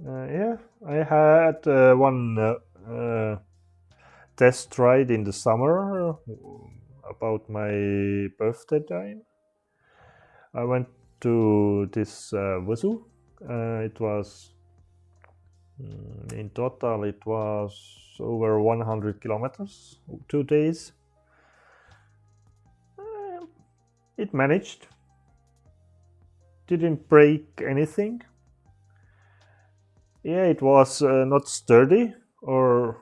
Yeah, I had one test ride in the summer about my birthday time. I went to this Joosu. It was in total it was over 100 kilometers, 2 days. It managed. Didn't break anything. Yeah, it was not sturdy, or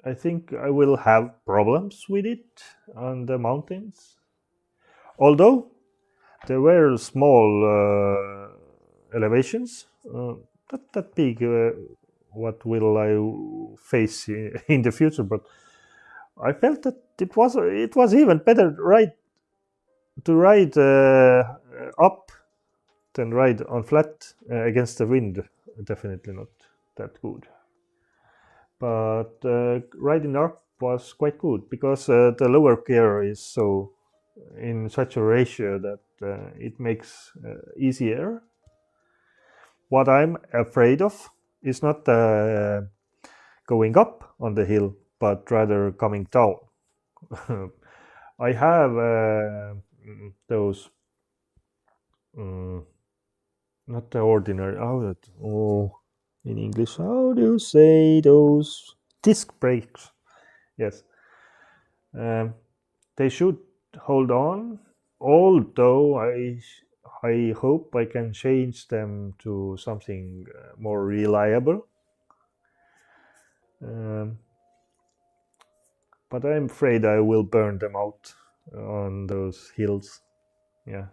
I think I will have problems with it on the mountains. Although there were small elevations, not that big. What will I face in the future? But I felt that it was even better to ride up than ride on flat against the wind. Definitely not that good. But riding up was quite good because the lower gear is so in such a ratio that it makes easier. What I'm afraid of is not going up on the hill, but rather coming down. I have those, not the ordinary, in English, how do you say those? Disc brakes. Yes. They should hold on, although I hope I can change them to something more reliable. But I'm afraid I will burn them out on those hills. Yeah.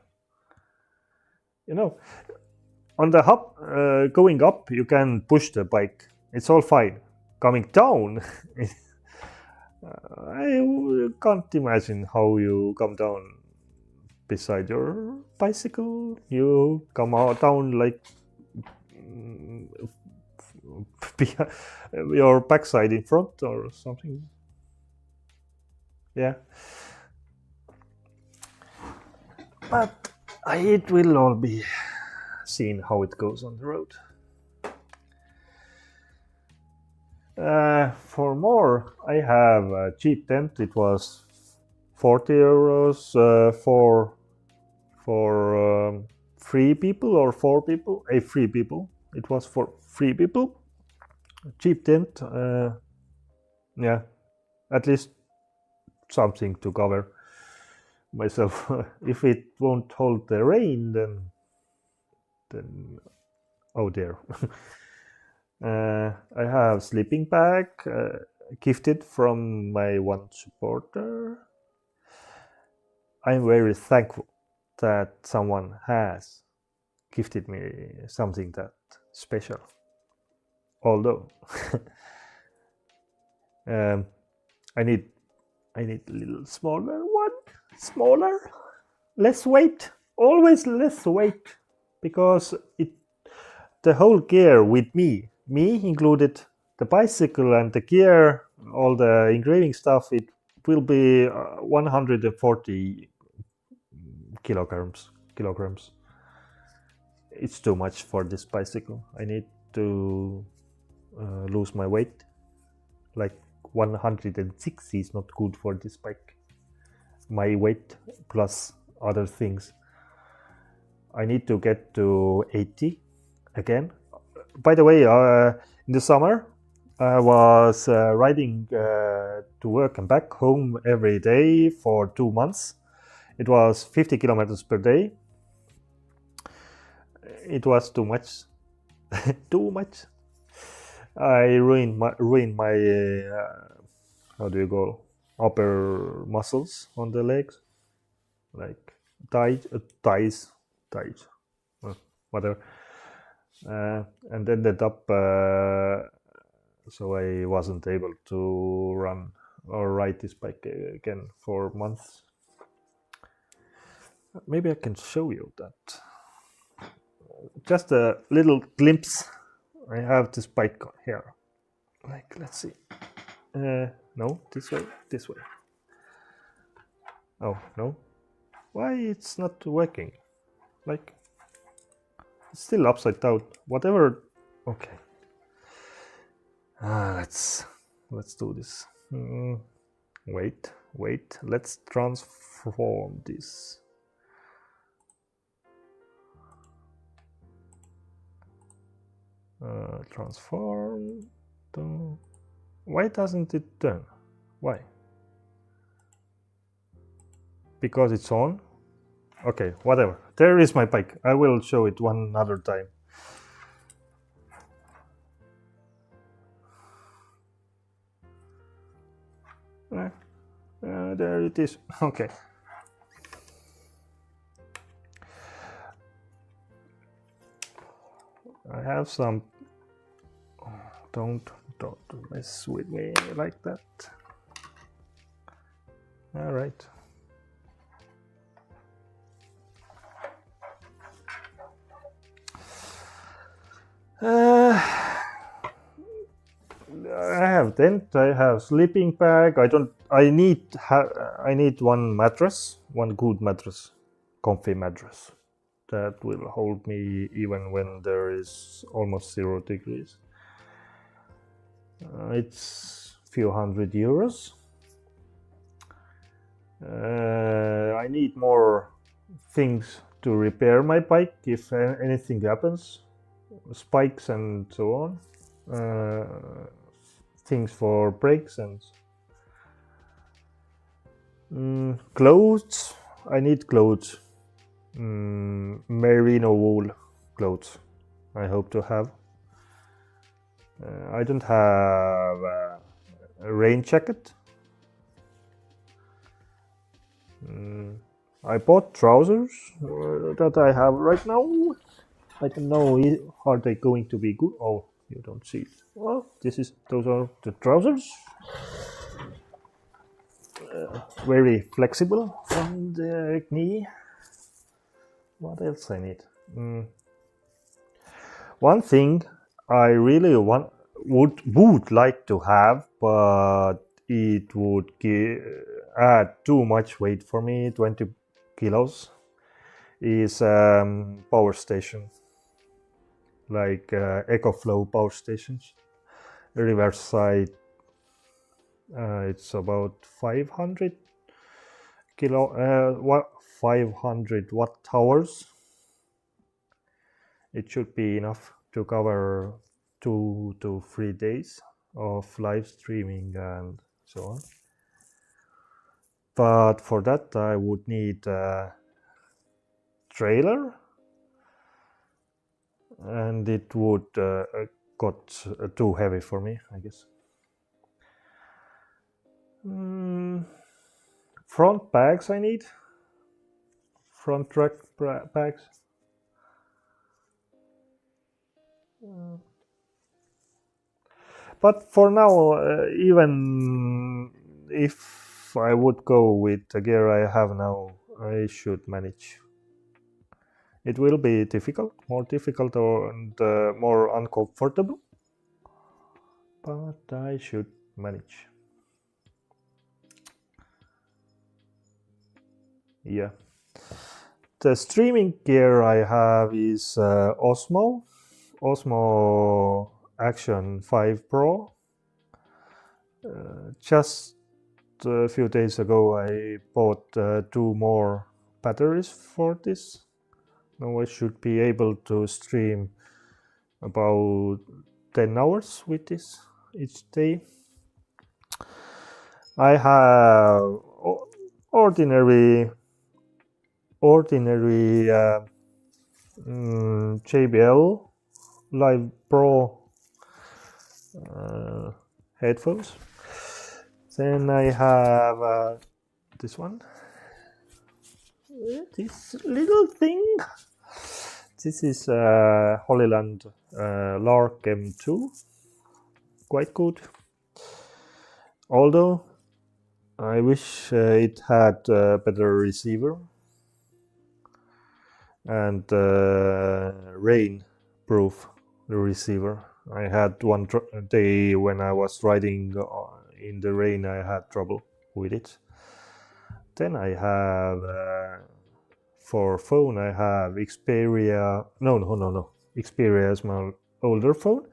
You know, on the hub, going up, you can push the bike. It's all fine. Coming down, I can't imagine how you come down beside your bicycle. You come out down like your backside in front or something. Yeah. But it will all be seen how it goes on the road. For more, I have a cheap tent. It was 40 euros for 3 people or 4 people. 3 people. It was for 3 people. Cheap tent. Yeah, at least something to cover myself. If it won't hold the rain, then oh dear. I have sleeping bag gifted from my one supporter. I'm very thankful that someone has gifted me something that special. Although I need a little smaller one, less weight, always less weight, because the whole gear with me included the bicycle and the gear, all the engraving stuff, it will be 140 kilograms. It's too much for this bicycle. I need to lose my weight. Like 160 is not good for this bike. My weight plus other things. I need to get to 80 again. By the way, in the summer I was riding to work and back home every day for 2 months. It was 50 kilometers per day. It was too much. Too much. I ruined my how do you go, upper muscles on the legs, like thighs, whatever, and ended up so I wasn't able to run or ride this bike again for months. Maybe I can show you that. Just a little glimpse. I have this bike here. Like, let's see. No, this way. Oh, no. Why it's not working? Like, it's still upside down. Whatever. Okay. Let's do this. Wait. Let's transform this. Transform. Why doesn't it turn? Why? Because it's on? Okay, whatever. There is my bike. I will show it one other time. There it is. Okay. I have some. Don't mess with me like that. All right. I have tent. I have sleeping bag. I need one mattress, one good mattress, comfy mattress that will hold me even when there is almost 0 degrees. It's a few €100. I need more things to repair my bike if anything happens, spikes and so on, things for brakes and clothes. I need clothes, merino wool clothes. I hope to have. I don't have a rain jacket. I bought trousers that I have right now. I don't know, are they going to be good? Oh, you don't see it. Well, those are the trousers. Very flexible from the knee. What else I need? One thing I really would like to have, but it would add too much weight for me, 20 kilos, is power station, like EcoFlow power stations. Reverse side, it's about 500 watt hours. It should be enough to cover 2 to 3 days of live streaming and so on. But for that I would need a trailer, and it would got too heavy for me, I guess. Front bags I need. Front track bags. But for now, even if I would go with the gear I have now, I should manage. It will be difficult, more difficult and more uncomfortable, but I should manage. Yeah. The streaming gear I have is Osmo Action 5 Pro. Just a few days ago I bought 2 more batteries for this. Now I should be able to stream about 10 hours with this each day. I have ordinary JBL Live Pro headphones. Then I have this one. This little thing. This is Holyland Lark M2. Quite good. Although I wish it had a better receiver and rain-proof receiver. I had one day when I was riding in the rain, I had trouble with it. Then I have for phone I have Xperia. No. Xperia is my older phone.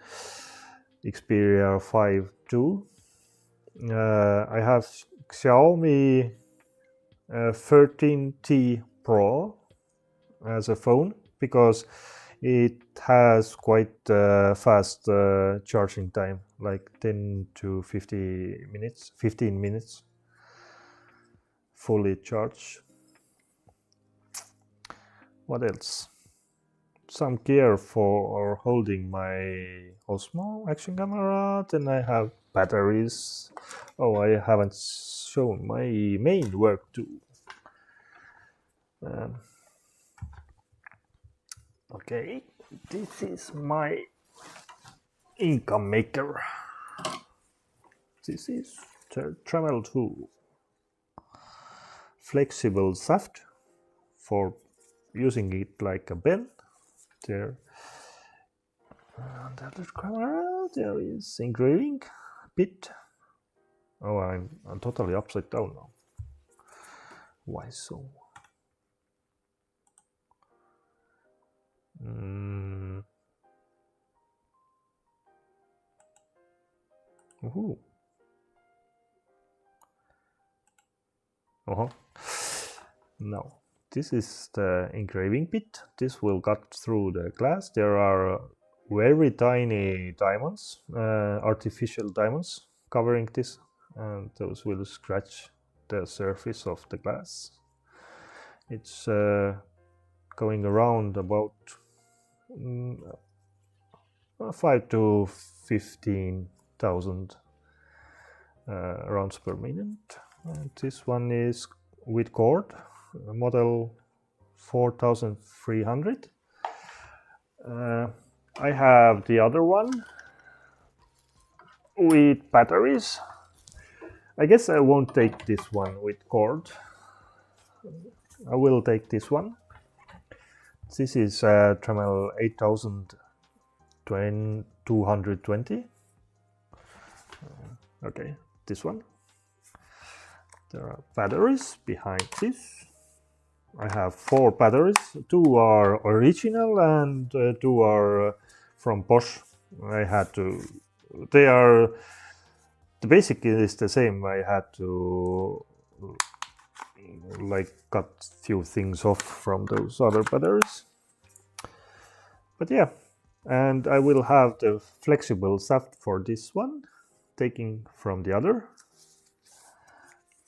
Xperia 5 II. I have Xiaomi 13T Pro as a phone because it has quite fast charging time, like 10 to 15 minutes fully charged. What else? Some gear for holding my Osmo action camera. Then I have batteries. Oh, I haven't shown my main work tool. Okay, this is my income maker. This is the travel tool. Flexible shaft for using it like a pen. There. And the other camera, there is engraving bit. Oh, I'm totally upside down now. Why so? Ooh. Now, this is the engraving bit. This will cut through the glass. There are very tiny diamonds, artificial diamonds covering this, and those will scratch the surface of the glass. It's going around about 5 to 15,000 rounds per minute. And this one is with cord, model 4300. I have the other one with batteries. I guess I won't take this one with cord. I will take this one. This is Dremel 8220. Okay, this one. There are batteries behind this. I have 4 batteries. 2 are original and 2 are from Bosch. I had to. They are. The basic is the same. I had to like cut few things off from those other batteries. But yeah, and I will have the flexible shaft for this one, taking from the other,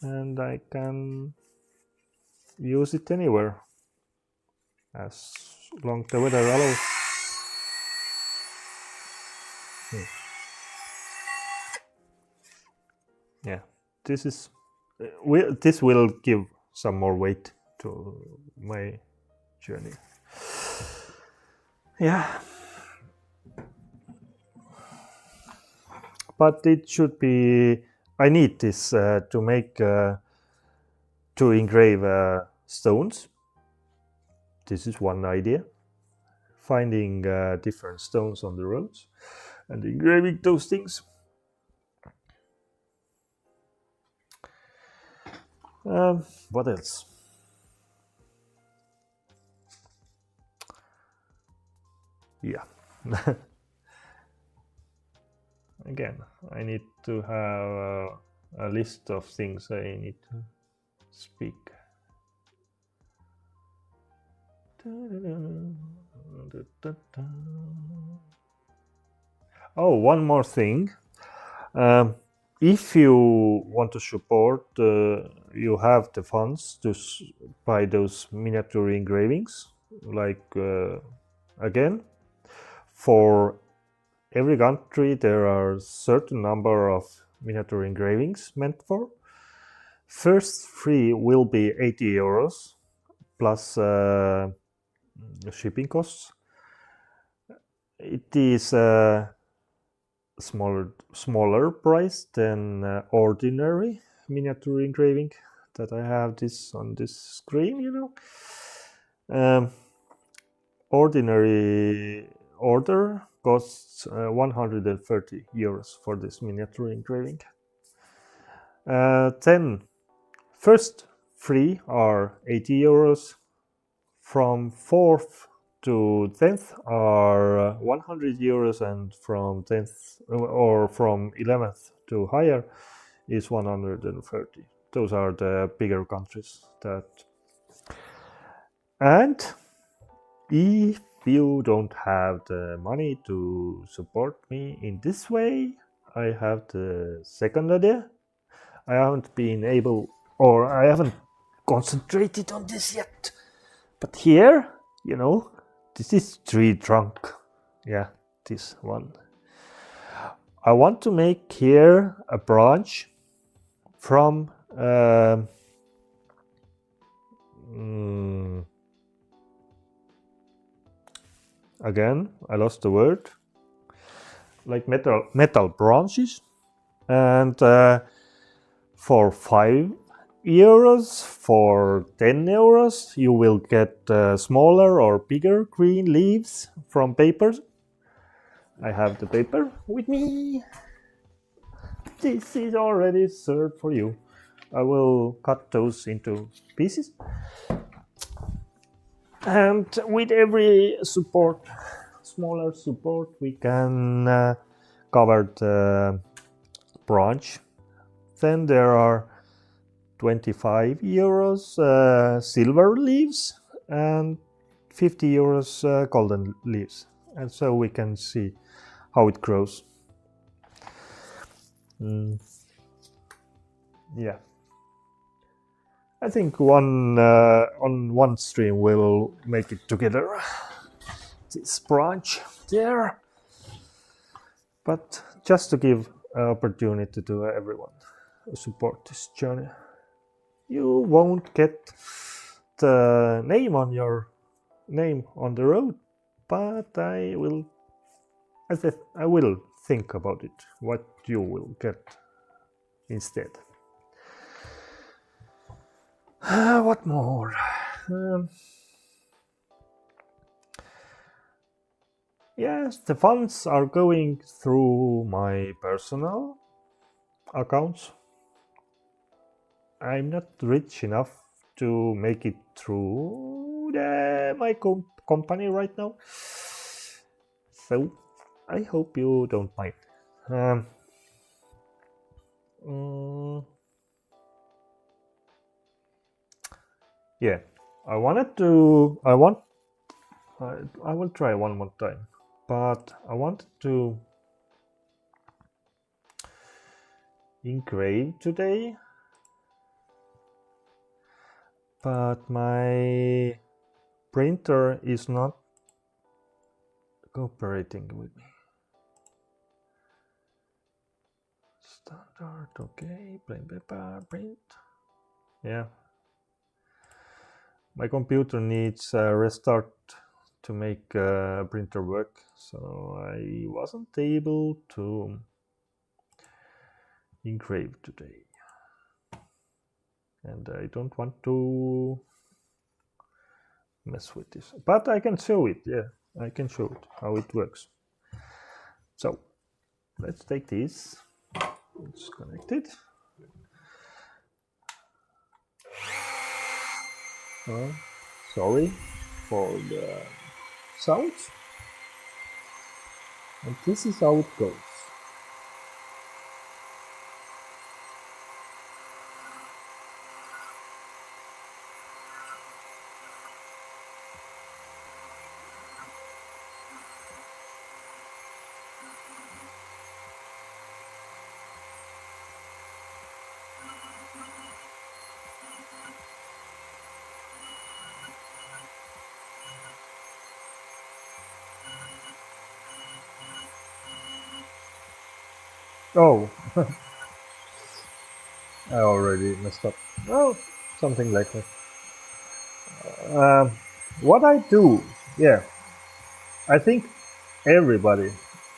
and I can use it anywhere as long the weather allows. Yeah, this is this will give some more weight to my journey. Yeah, but it should be. I need this to make to engrave stones. This is one idea. Finding different stones on the roads and engraving those things. What else? Yeah. Again, I need to have a list of things I need to speak. Oh, one more thing. If you want to support, you have the funds to buy those miniature engravings. Like again, for every country there are certain number of miniature engravings meant for. First 3 will be 80 euros plus shipping costs. It is smaller price than ordinary miniature engraving that I have this on this screen, you know. Ordinary order costs 130 euros for this miniature engraving. Then first 3 are 80 euros. From 4th to 10th are 100 euros, and from 10th or from 11th to higher is 130. Those are the bigger countries that. And if you don't have the money to support me in this way, I have the second idea. I haven't been able, or I haven't concentrated on this yet. But here, you know, this is tree trunk. Yeah, this one. I want to make here a branch from again, I lost the word. Like metal branches, and for 5 euros, for 10 euros, you will get smaller or bigger green leaves from paper. I have the paper with me. This is already served for you. I will cut those into pieces. And with every support, smaller support, we can cover the branch. Then there are 25 euros silver leaves and 50 euros golden leaves, and so we can see how it grows. Yeah, I think on one stream we'll make it together, this branch there, but just to give an opportunity to everyone to support this journey. You won't get the name on your name on the road, but I will think about it, what you will get instead. What more? Yes, the funds are going through my personal accounts. I'm not rich enough to make it through my company right now, so I hope you don't mind. Yeah, I will try one more time, but I wanted to engrave today, but my printer is not cooperating with me. Standard, okay, plain paper, print. Yeah, my computer needs a restart to make printer work, so I wasn't able to engrave today, and I don't want to mess with this, but I can show it. Yeah, I can show it how it works. So let's take this. It's connected. Sorry for the sounds, and this is how it goes. Oh, I already messed up. Oh, something like that. Um, what I do, yeah, I think everybody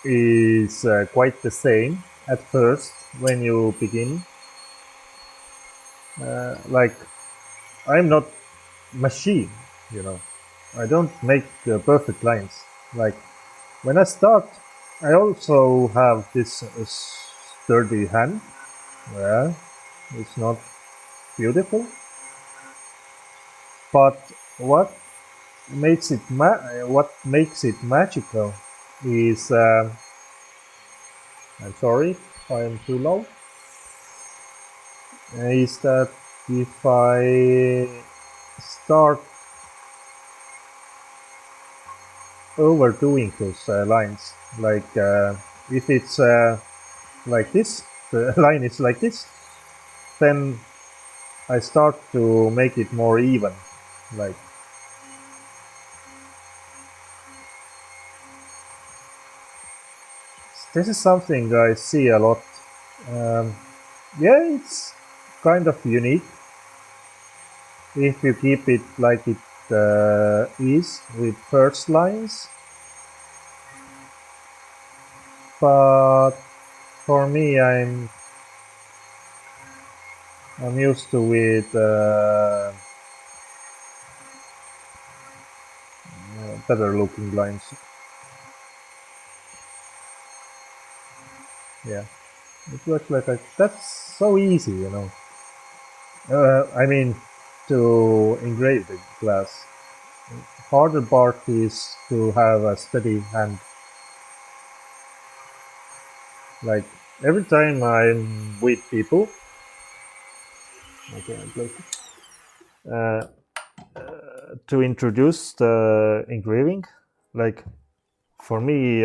is quite the same at first when you begin. Like, I'm not machine, you know. I don't make perfect lines. Like, when I start, I also have this sturdy hand. Yeah, it's not beautiful, but what what makes it magical is I'm sorry if I am too low. Is that if I start overdoing those lines, like if it's like this, the line is like this, then I start to make it more even. Like this is something I see a lot. Um, yeah, it's kind of unique if you keep it like it is with first lines. But for me, I'm used to with better looking lines. Yeah, it looks like that's so easy, you know. I mean, to engrave the glass. Harder part is to have a steady hand. Like every time I'm with people, okay, uh, to introduce the engraving, like for me,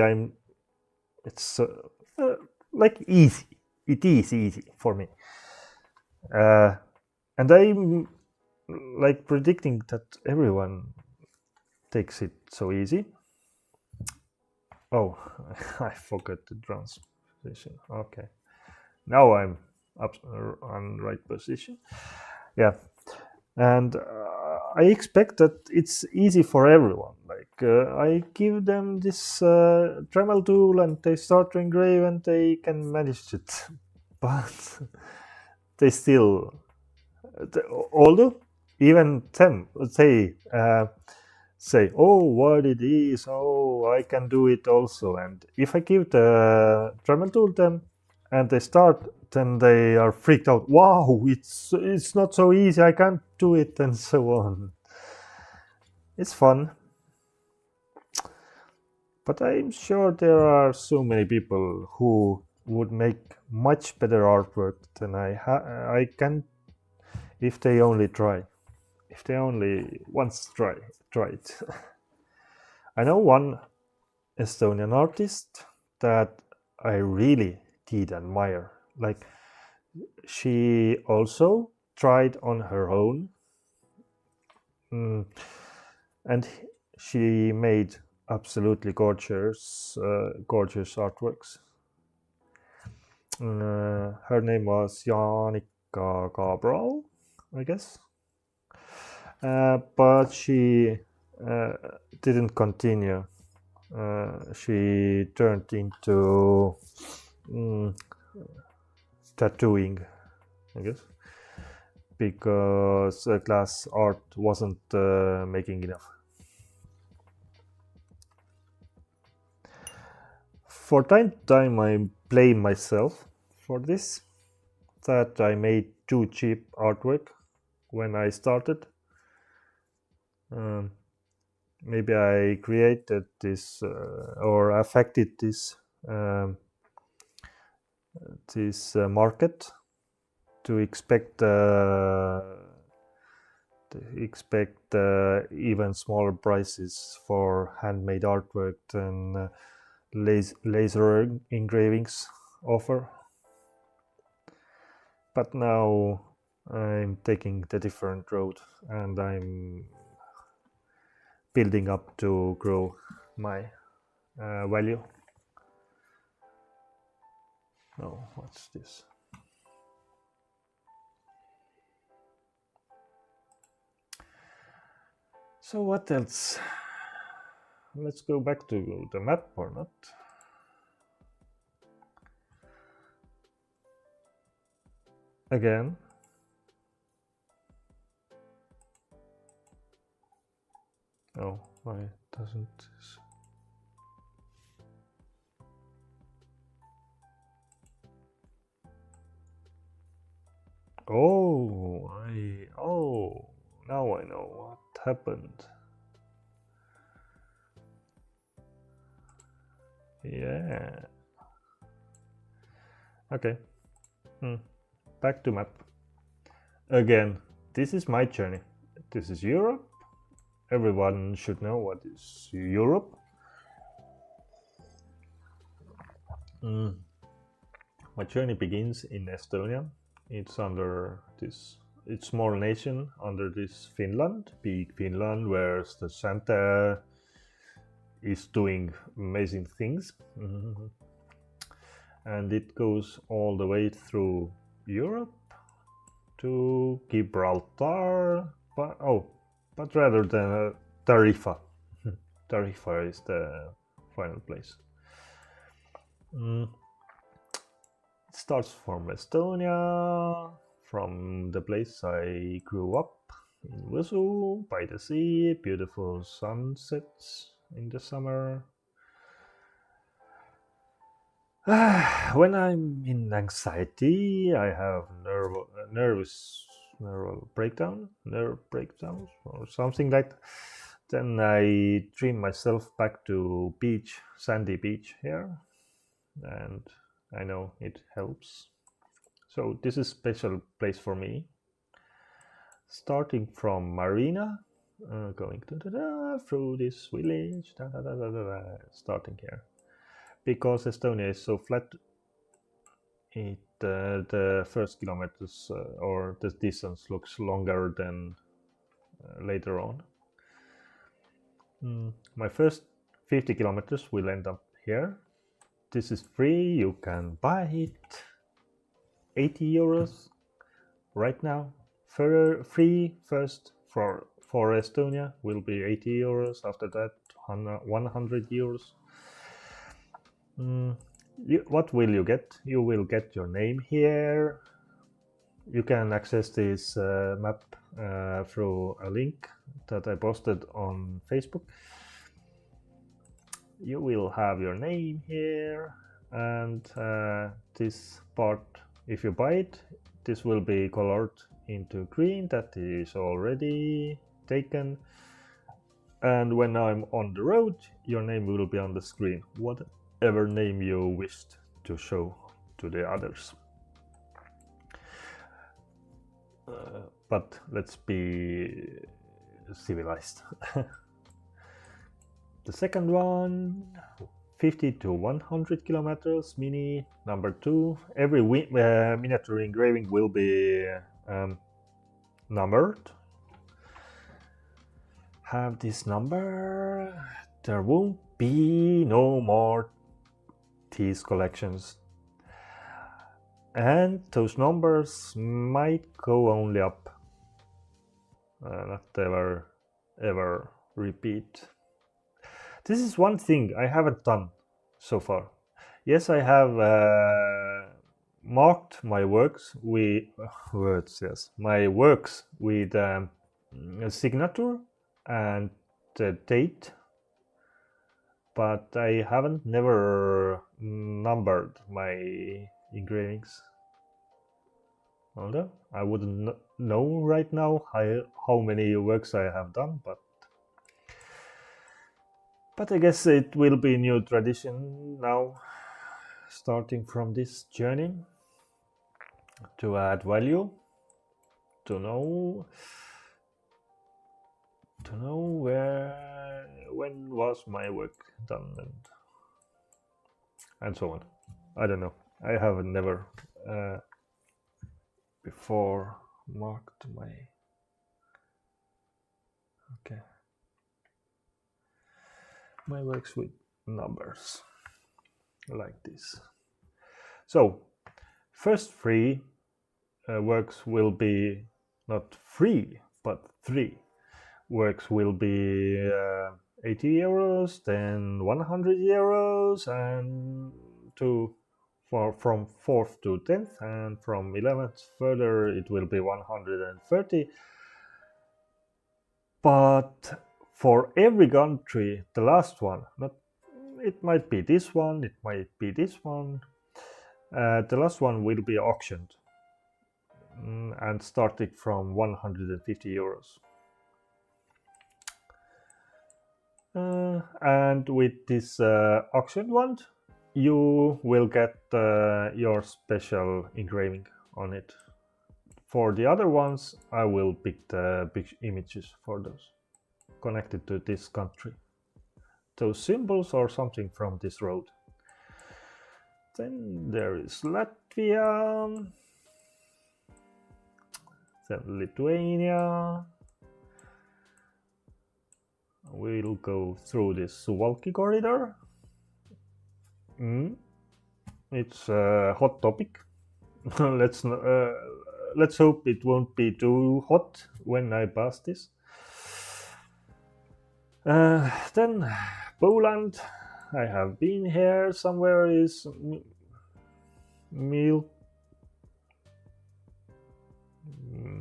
it's uh, like easy. It is easy for me, uh, and I'm like predicting that everyone takes it so easy. Oh, I forgot the transition. Okay, now I'm up on right position. Yeah, and I expect that it's easy for everyone. Like I give them this Dremel tool, and they start to engrave, and they can manage it. But they still, although even them say, oh, what it is, oh, I can do it also. And if I give the Dremel tool them and they start, then they are freaked out. Wow, it's not so easy, I can't do it, and so on. It's fun, but I'm sure there are so many people who would make much better artwork than I can if they only try. If they only once try it. I know one Estonian artist that I really did admire. Like she also tried on her own, and she made absolutely gorgeous artworks. Her name was Janek Cabral, I guess, but she uh, didn't continue. She turned into tattooing, I guess, because glass art wasn't making enough. For time to time, I blame myself for this, that I made too cheap artwork when I started. Um, Maybe I created this or affected this market to expect even smaller prices for handmade artwork than laser engravings offer. But now I'm taking the different road, and I'm building up to grow my value. No, what's this? So what else? Let's go back to the map or not. Again. Oh, why doesn't this? Oh, now I know what happened. Yeah. Okay. Back to map. Again, this is my journey. This is Europe. Everyone should know what is Europe. My journey begins in Estonia. It's under this, it's small nation under this Finland, big Finland, where the Santa is doing amazing things. And it goes all the way through Europe to Gibraltar, but rather than Tarifa. Tarifa is the final place. It starts from Estonia, from the place I grew up in Joosu, by the sea, beautiful sunsets in the summer. When I'm in anxiety, I have nerve breakdowns or something like that. Then I dream myself back to sandy beach here, and I know it helps. So this is a special place for me. Starting from Marina, going through this village, starting here. Because Estonia is so flat, the first kilometers or the distance looks longer than later on. My first 50 kilometers will end up here. This is free, you can buy it. 80 euros right now. Free first for Estonia will be 80 euros. After that, 100 euros. What will you get? You will get your name here. You can access this map through a link that I posted on Facebook. You will have your name here, and this part, if you buy it, this will be colored into green. That is already taken. And when I'm on the road, your name will be on the screen, whatever name you wished to show to the others. But let's be civilized. The second one, 50 to 100 kilometers, mini, number 2. Every miniature engraving will be numbered. Have this number. There won't be no more these collections. And those numbers might go only up. Not ever repeat. This is one thing I haven't done so far. Yes, I have marked my works with my works with a signature and the date, but I haven't never numbered my engravings. Although I wouldn't know right now how many works I have done, but I guess it will be a new tradition now, starting from this journey, to add value, to know when was my work done, and so on. I don't know. I have never before marked my works with numbers like this. So First three works will be not free, but 3 works will be 80 euros, then 100 euros, and from 4th to 10th, and from 11th further it will be 130. But for every country, the last one, it might be this one, it might be this one, the last one will be auctioned and starting from 150 euros. And with this auction one, you will get your special engraving on it. For the other ones, I will pick the big images for those connected to this country. Those symbols or something from this road. Then there is Latvia, then Lithuania. We'll go through this Suwalki corridor. It's a hot topic. Let's hope it won't be too hot when I pass this. Then Poland. I have been here. Somewhere is Mil.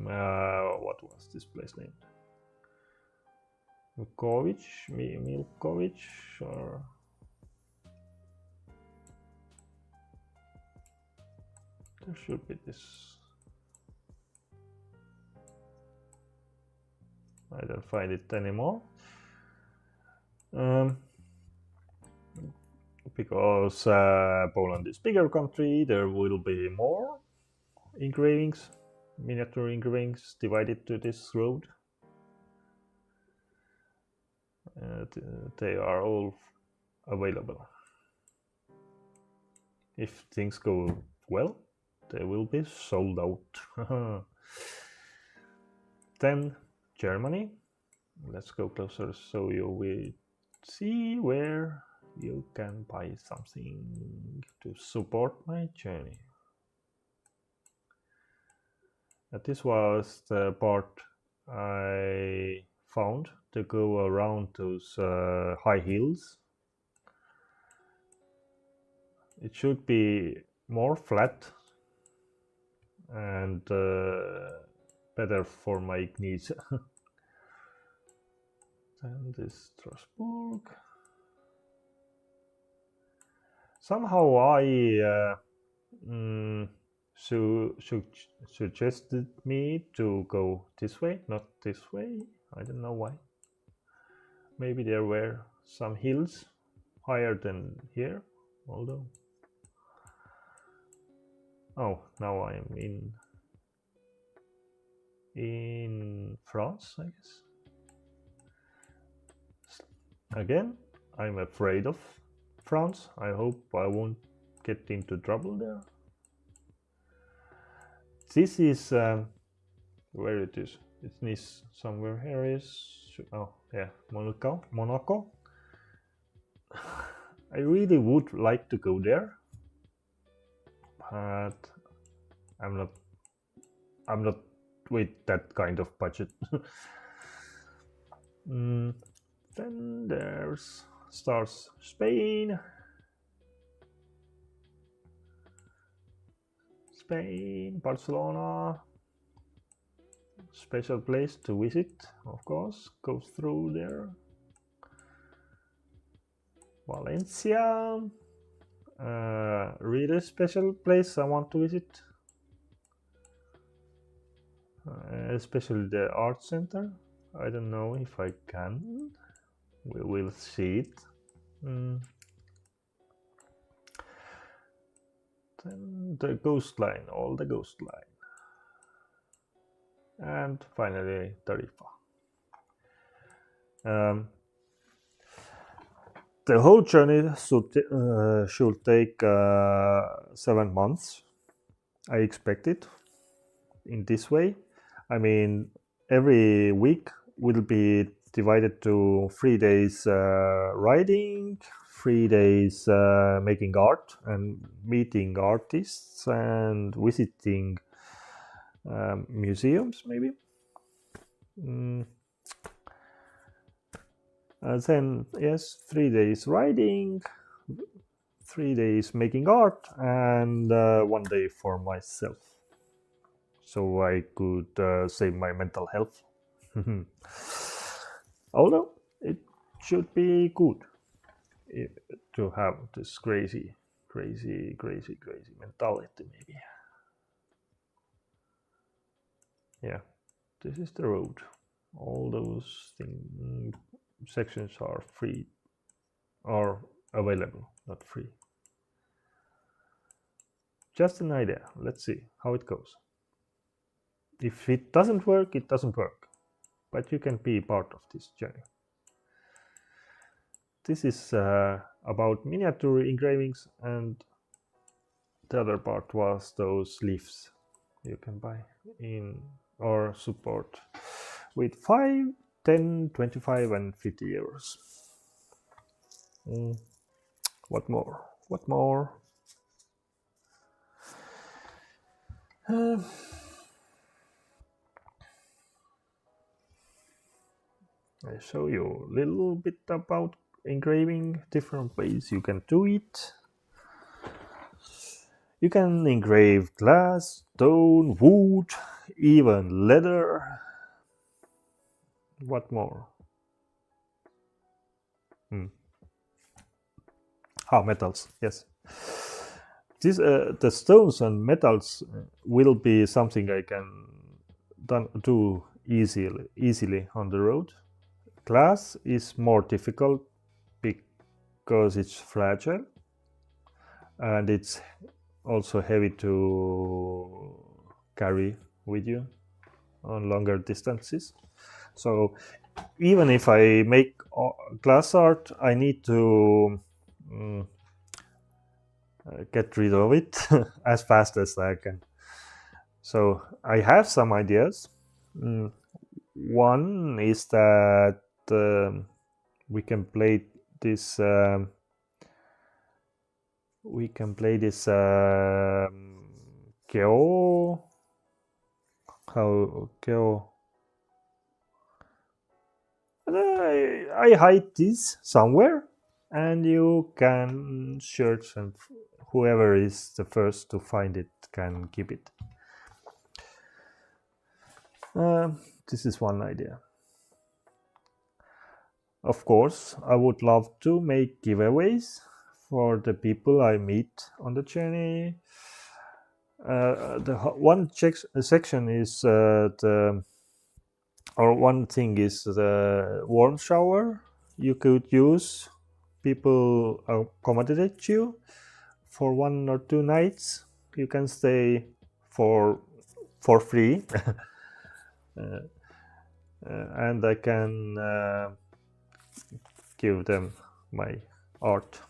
What was this place named? Milkovic, or there should be this. I don't find it anymore. Because Poland is bigger country, there will be more engravings, miniature engravings divided to this road. They are all available. If things go well, they will be sold out. Then Germany. Let's go closer so you will see where you can buy something to support my journey. This was the part I found to go around those high hills. It should be more flat and better for my knees. And this Strasbourg. Somehow I suggested me to go this way, not this way. I don't know why. Maybe there were some hills higher than here, although. Oh, now I'm in France, I guess. Again, I'm afraid of France. I hope I won't get into trouble there. This is where it is. It's Nice somewhere. Here is, oh yeah, Monaco. I really would like to go there, but I'm not with that kind of budget. Then there's stars Spain, Barcelona. Special place to visit, of course, goes through there. Valencia, really special place I want to visit, especially the art center. I don't know if I can. We will see it. Then the coastline, all the coastline. And finally Tarifa. The whole journey should take 7 months. I expect it in this way. I mean, every week will be divided to 3 days riding, 3 days making art and meeting artists and visiting museums, maybe. Then, yes, 3 days riding, 3 days making art, and 1 day for myself. So I could save my mental health. Although it should be good to have this crazy mentality, maybe. Yeah, this is the road. All those sections are free or available, not free. Just an idea. Let's see how it goes. If it doesn't work, it doesn't work. But you can be part of this journey. This is about miniature engravings, and the other part was those leaves you can buy in or support with 5, 10, 25 and 50 euros. What more? What more? I show you a little bit about engraving, different ways you can do it. You can engrave glass, stone, wood, even leather. What more? Metals, yes. The stones and metals will be something I can do easily on the road. Glass is more difficult because it's fragile and it's also heavy to carry with you on longer distances. So even if I make glass art, I need to get rid of it as fast as I can. So I have some ideas. One is that we can play this Geo. I hide this somewhere, and you can search, and whoever is the first to find it can keep it. This is one idea. Of course, I would love to make giveaways for the people I meet on the journey. The one section is one thing is the warm shower you could use. People accommodate you for 1 or 2 nights. You can stay for free. And I can give them my art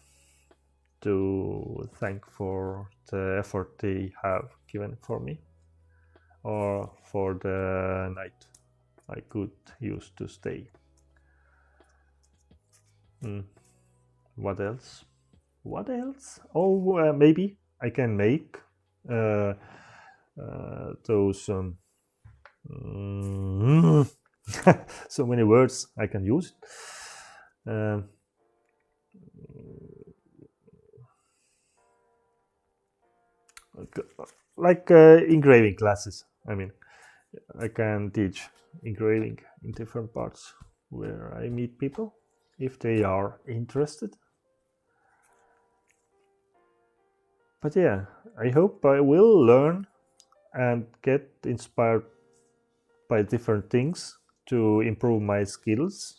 to thank for the effort they have given for me, or for the night I could use to stay. What else? Oh, maybe I can make those so many words I can use. Like engraving classes. I mean, I can teach engraving in different parts where I meet people if they are interested. But yeah, I hope I will learn and get inspired by different things to improve my skills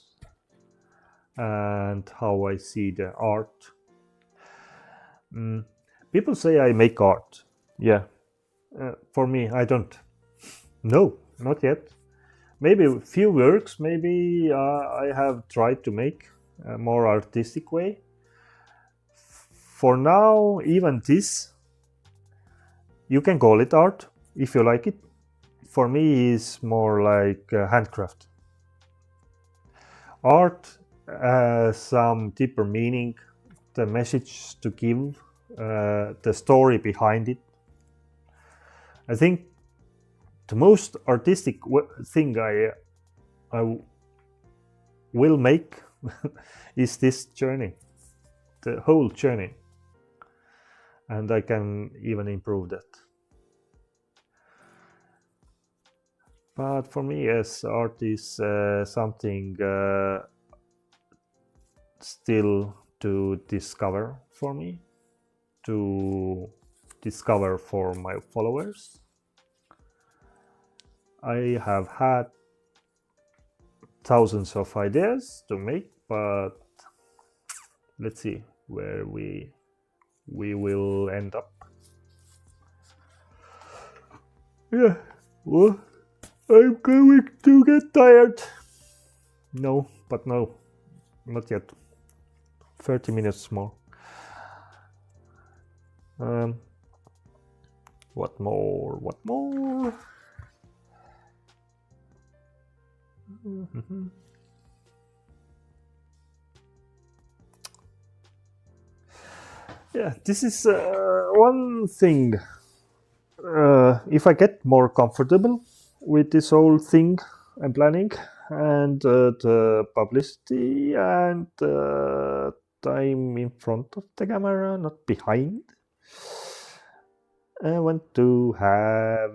and how I see the art. People say I make art. Yeah. For me, I don't. No, not yet. Maybe a few works, maybe I have tried to make a more artistic way. For now, even this, you can call it art if you like it. For me, it's more like handcraft. Art has some deeper meaning the message to give, the story behind it. I think the most artistic thing I will make is this journey, the whole journey, and I can even improve that. But for me, yes, art is something still to discover for me, to discover for my followers. I have had thousands of ideas to make, but let's see where we will end up. Yeah, well, I'm going to get tired. No, but no, not yet. 30 minutes more. What more? What more? Yeah, this is one thing. If I get more comfortable with this whole thing I'm planning, and the publicity and time in front of the camera, not behind, I want to have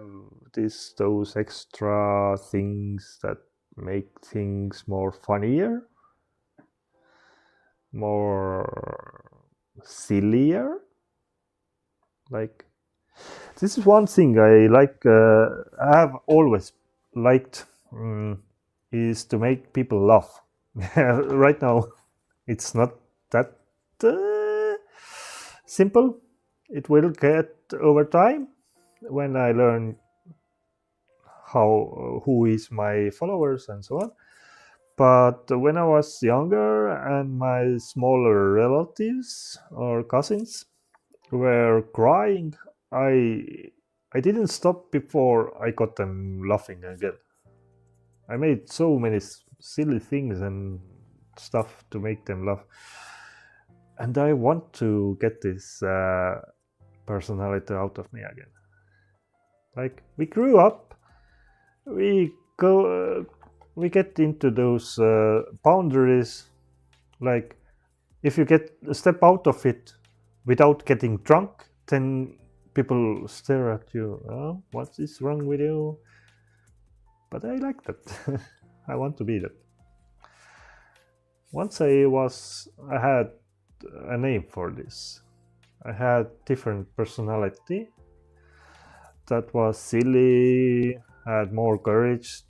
those extra things that make things more funnier, more sillier. Like, this is one thing I like, I have always liked, is to make people laugh. Right now it's not that simple. It will get over time when I learn who is my followers and so on. But when I was younger and my smaller relatives or cousins were crying, I didn't stop before I got them laughing again. I made so many silly things and stuff to make them laugh, and I want to get this personality out of me again. Like, we grew up, we get into those boundaries. Like, if you step out of it without getting drunk, then people stare at you. Oh, what is wrong with you? But I like that. I want to be that. Once I had a name for this. I had different personality. That was silly, had more courage,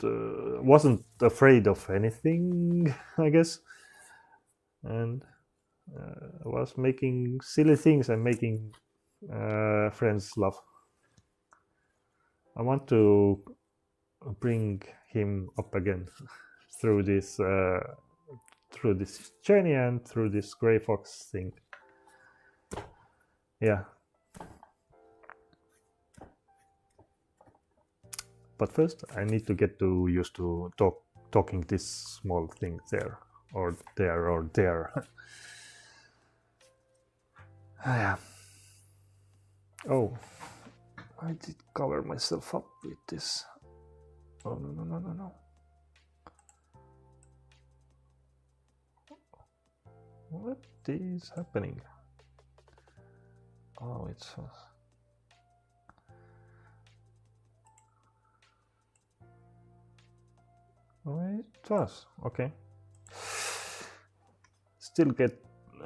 wasn't afraid of anything, I guess, and was making silly things and making friends laugh. I want to bring him up again through this journey and through this GreyFox thing. Yeah. But first, I need to get used to talking this small thing there, or there, or there. Yeah. Oh, I did cover myself up with this. Oh, no. What is happening? Oh, it's... Oh, it was. Okay.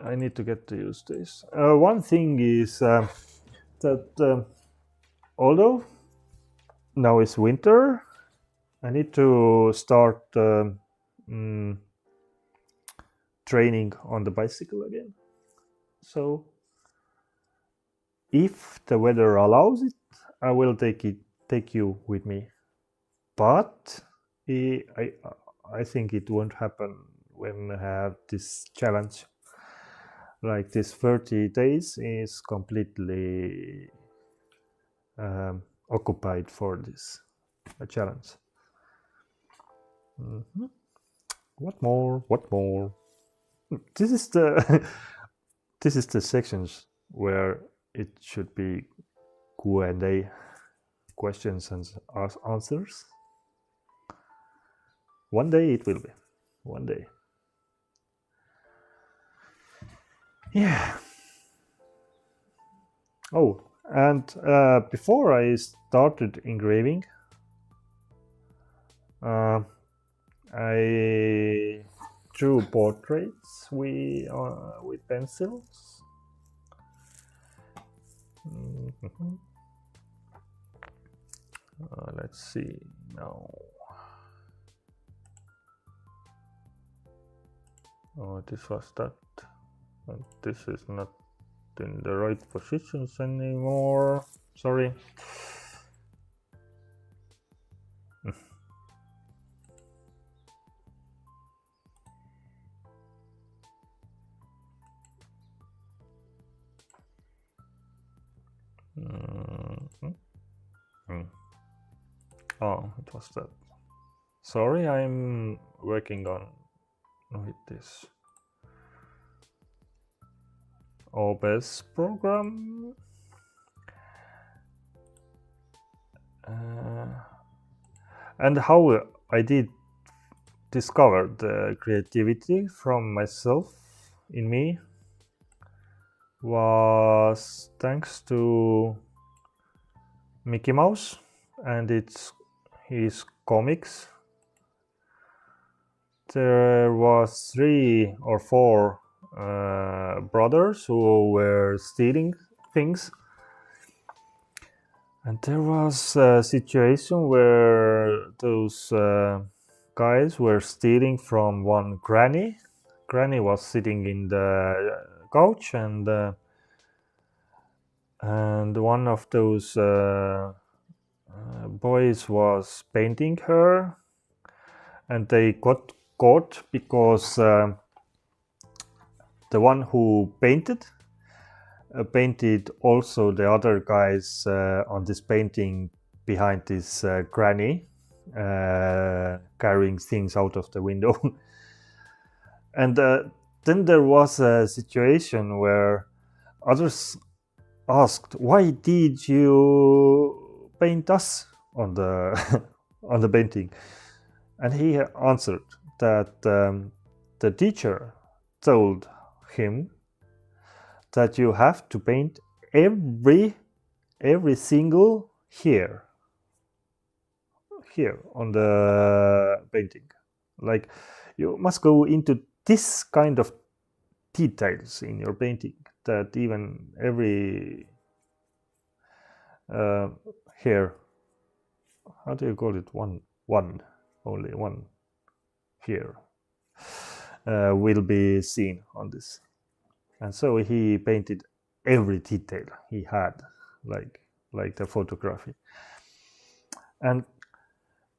I need to get to use this. One thing is that although now it's winter, I need to start training on the bicycle again. So if the weather allows it, I will take you with me. But I think it won't happen when I have this challenge. Like, this 30 days is completely occupied for this challenge. What more? This is the this is the sections where it should be Q&A, questions and answers. One day it will be. One day. Yeah. Oh, and before I started engraving, I drew portraits with pencils. Let's see now. Oh, this was that. And this is not in the right positions anymore. Sorry. Oh, it was that. Sorry, I'm working on with this OBS program. And how I did discover the creativity from myself in me was thanks to Mickey Mouse and his comics. There was 3 or 4 brothers who were stealing things, and there was a situation where those guys were stealing from one granny. Granny was sitting in the couch, and one of those boys was painting her, and they got caught because the one who painted also the other guys on this painting behind this granny carrying things out of the window. And then there was a situation where others asked, "Why did you paint us on the on the painting?" And he answered that the teacher told him that you have to paint every single hair here on the painting. Like, you must go into this kind of details in your painting, that even every hair, how do you call it, only one hair will be seen on this. And so he painted every detail he had, like the photography. And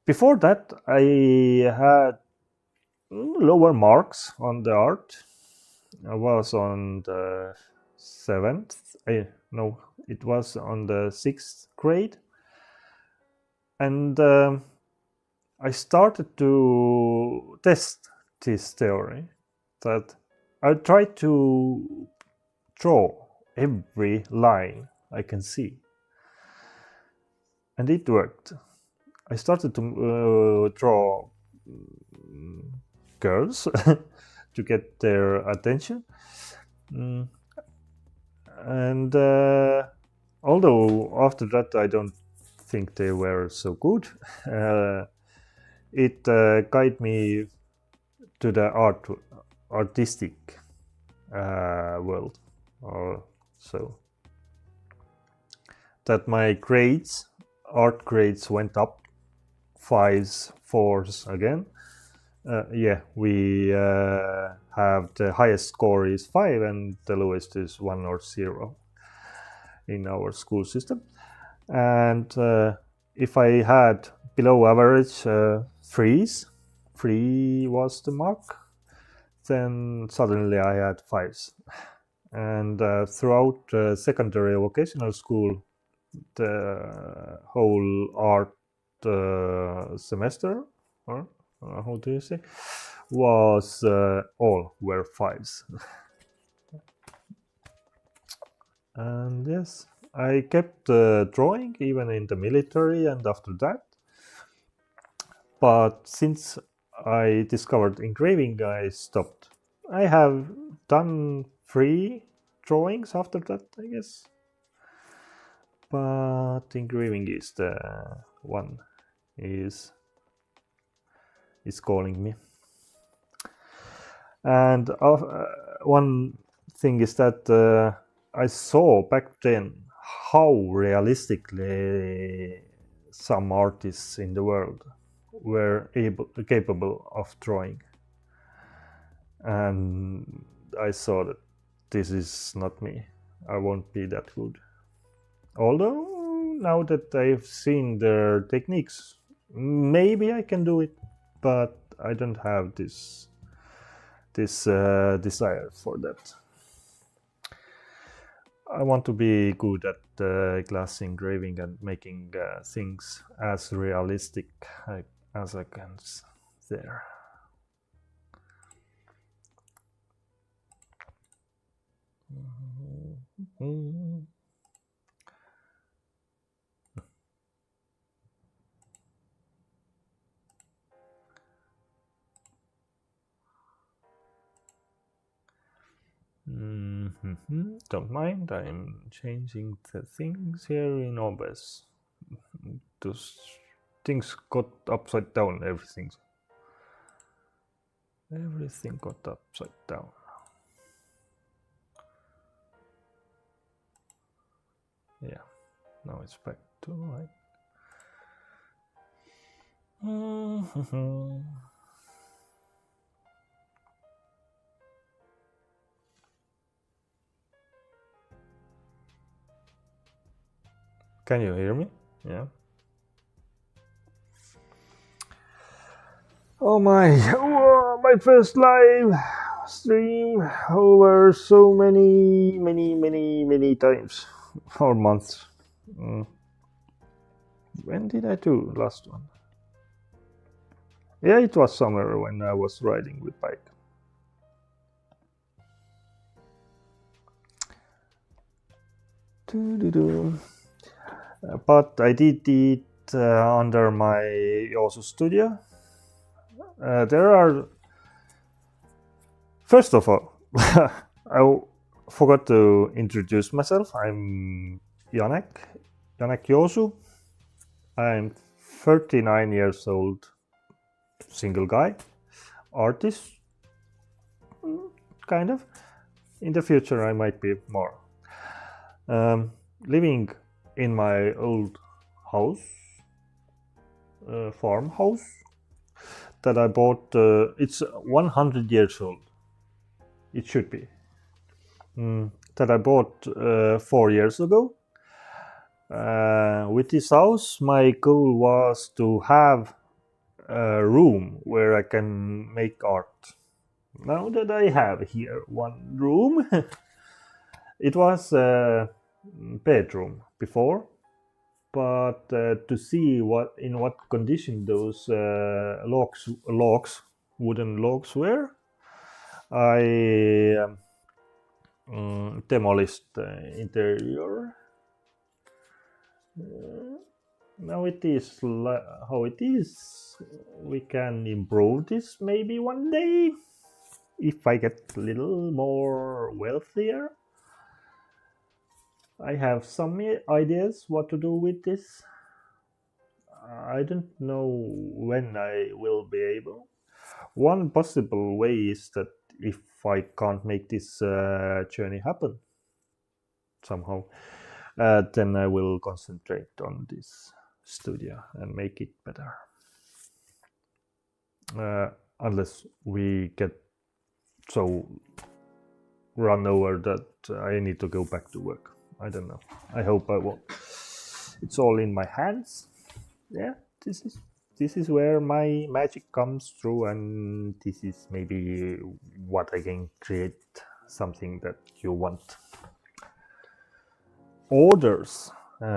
before that, I had lower marks on the art. I was on the 7th, no, it was on the 6th grade. And I started to test this theory, that I tried to draw every line I can see. And it worked. I started to draw girls to get their attention. And although after that I don't think they were so good, it guided me to the artistic world, or so that my art grades went up 5s, 4s again. Yeah, we have the highest score is 5 and the lowest is 1 or 0 in our school system. And if I had below average 3s, 3 was the mark, then suddenly I had 5s. And throughout secondary vocational school, the whole art semester, or how do you say, was all were 5s. And yes, I kept drawing even in the military and after that. But since I discovered engraving, I stopped. I have done 3 drawings after that, I guess. But engraving is the one is calling me. And one thing is that I saw back then how realistically some artists in the world were capable of drawing, and I saw that this is not me. I won't be that good. Although now that I've seen their techniques, maybe I can do it, but I don't have this desire for that. I want to be good at glass engraving and making things as realistic as I can there. Don't mind, I'm changing the things here in OBS. Those things got upside down, everything got upside down. Yeah, now it's back to right. Can you hear me? Yeah. Oh my! Whoa, my first live stream over so many times or months. When did I do last one? Yeah, it was summer when I was riding with bike. But I did it under my JoosuStudio. There are. First of all, I forgot to introduce myself. I'm Janek Joosu. I'm 39 years old, single guy, artist, kind of. In the future, I might be more. Living in my old house, farmhouse, that I bought. It's 100 years old. It should be. That I bought 4 years ago. With this house, my goal was to have a room where I can make art. Now that I have here one room, it was a bedroom before, but to see in what condition those wooden logs were, I demolished the interior. Now it is how it is. We can improve this maybe one day if I get a little more wealthier. I have some ideas what to do with this. I don't know when I will be able. One possible way is that if I can't make this journey happen somehow, then I will concentrate on this studio and make it better. Unless we get so run over that I need to go back to work. I don't know. I hope I won't. It's all in my hands. Yeah, this is where my magic comes through, and this is maybe what I can create something that you want. Orders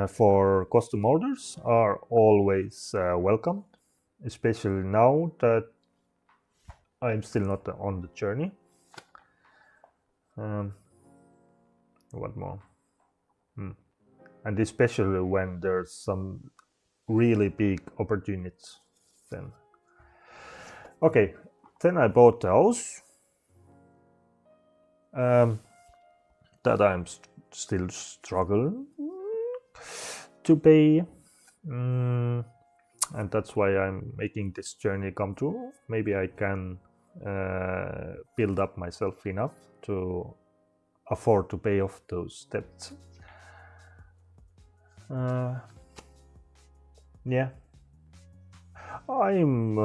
for custom orders are always welcome, especially now that I'm still not on the journey. What more? And especially when there's some really big opportunities, then. Okay, then I bought the house that I'm still struggling to pay. And that's why I'm making this journey come true. Maybe I can build up myself enough to afford to pay off those debts. Yeah, I'm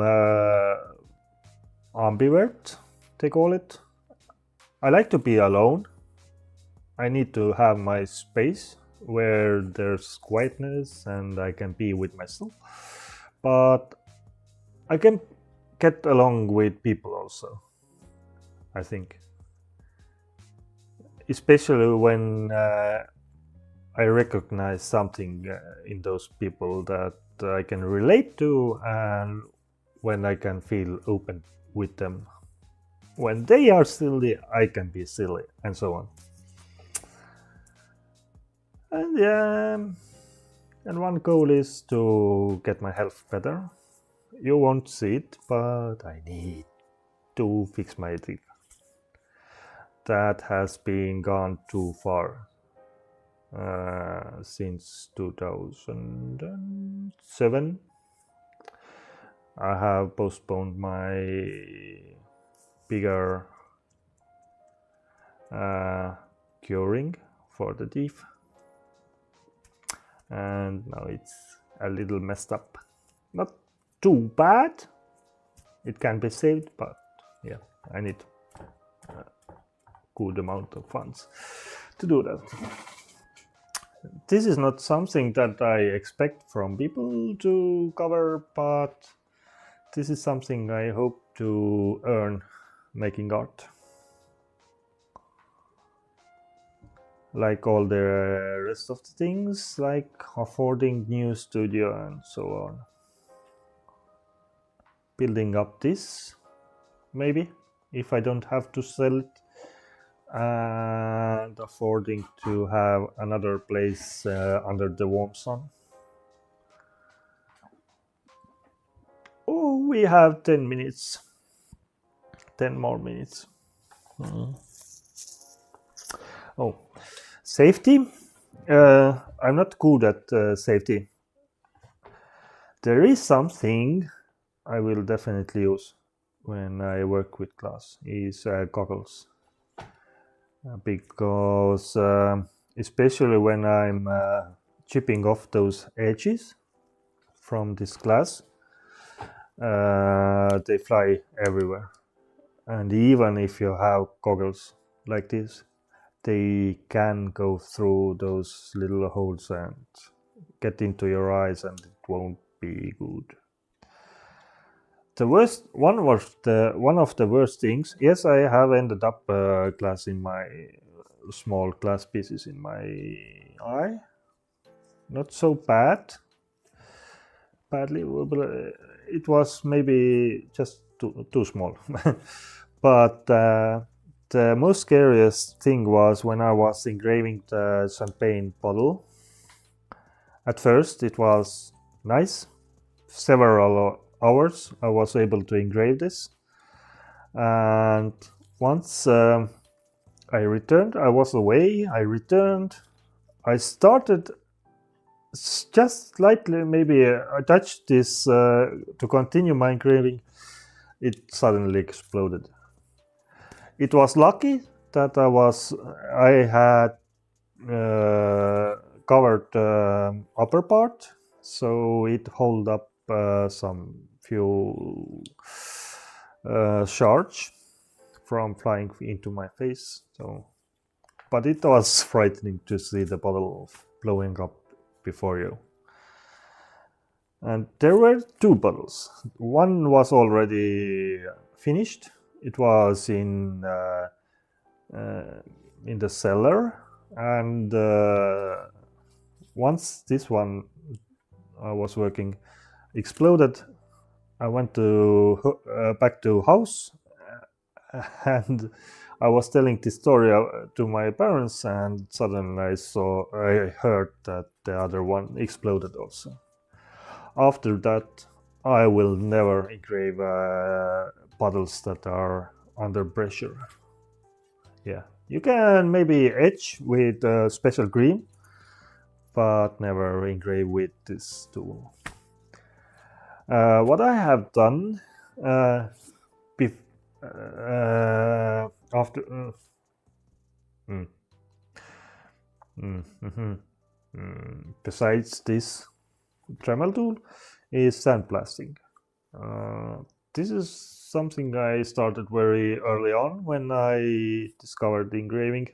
ambivert, they call it. I like to be alone. I need to have my space where there's quietness and I can be with myself. But I can get along with people also, I think. Especially when I recognize something in those people that I can relate to, and when I can feel open with them. When they are silly, I can be silly, and so on. And yeah, and one goal is to get my health better. You won't see it, but I need to fix my teeth. That has been gone too far since 2007. I have postponed my bigger curing for the teeth, and now it's a little messed up. Not too bad, it can be saved, but yeah, I need a good amount of funds to do that. This is not something that I expect from people to cover, but this is something I hope to earn making art. Like all the rest of the things, like affording new studio and so on. Building up this, maybe, if I don't have to sell it. And affording to have another place under the warm sun. Oh, we have 10 minutes. 10 more minutes. Oh, safety. I'm not good at safety. There is something I will definitely use when I work with glass, is goggles. Because especially when I'm chipping off those edges from this glass, they fly everywhere. And even if you have goggles like this, they can go through those little holes and get into your eyes, and it won't be good. The worst one was one of the worst things. Yes, I have ended up glass in my small glass pieces in my eye. Not so badly. It was maybe just too small. But the most scariest thing was when I was engraving the champagne bottle. At first, it was nice. Several hours I was able to engrave this, and once I returned, I was away, I returned, I started just slightly, maybe I touched this to continue my engraving, it suddenly exploded. It was lucky that I had covered the upper part, so it held up some few shards from flying into my face. So, but it was frightening to see the bottle blowing up before you. And there were two bottles. One was already finished. It was in the cellar, and once this one I was working exploded, I went to back to house and I was telling this story to my parents, and suddenly I heard that the other one exploded also. After that, I will never engrave puddles that are under pressure. Yeah, you can maybe etch with a special green, but never engrave with this tool. What I have done after besides this Dremel tool is sandblasting. This is something I started very early on when I discovered engraving,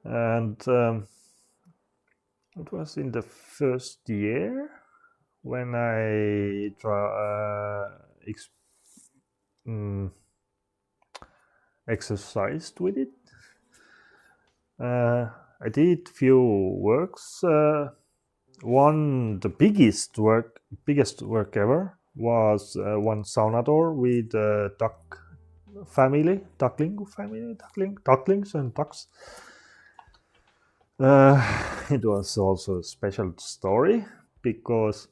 and it was in the first year when I exercised with it. I did few works. The biggest work ever was one sauna door with ducklings and ducks. It was also a special story because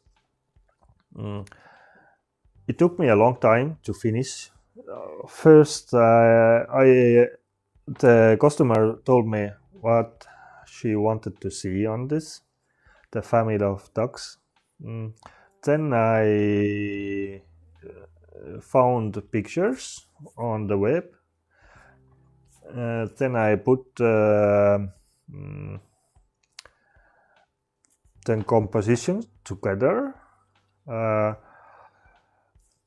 it took me a long time to finish. First, the customer told me what she wanted to see on this, the family of ducks. Then I found pictures on the web. Then I put 10 compositions together.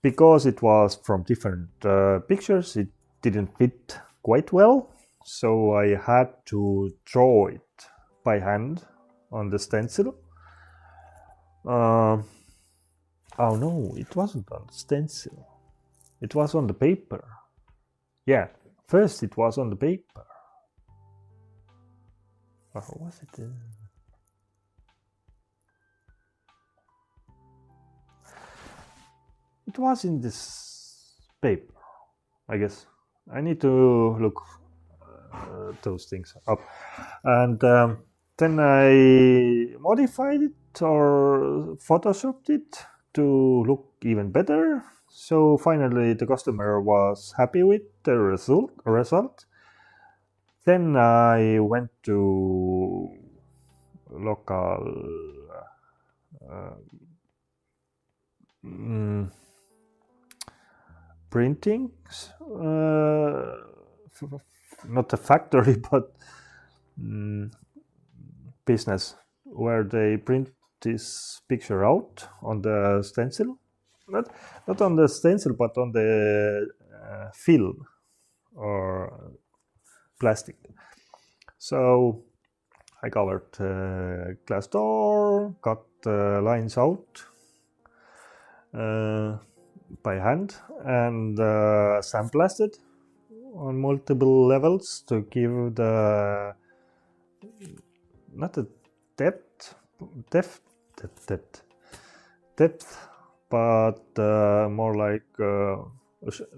Because it was from different pictures, it didn't fit quite well, so I had to draw it by hand on the stencil. Oh no, it wasn't on the stencil. It was on the paper. Yeah, first it was on the paper. Or was it? It was in this paper, I guess. I need to look those things up. And then I modified it or photoshopped it to look even better. So finally the customer was happy with the result. Then I went to local printing, not a factory, but business where they print this picture out on the stencil, not on the stencil, but on the film or plastic. So I covered glass door, cut lines out by hand, and sandblasted on multiple levels to give the not a depth, but more like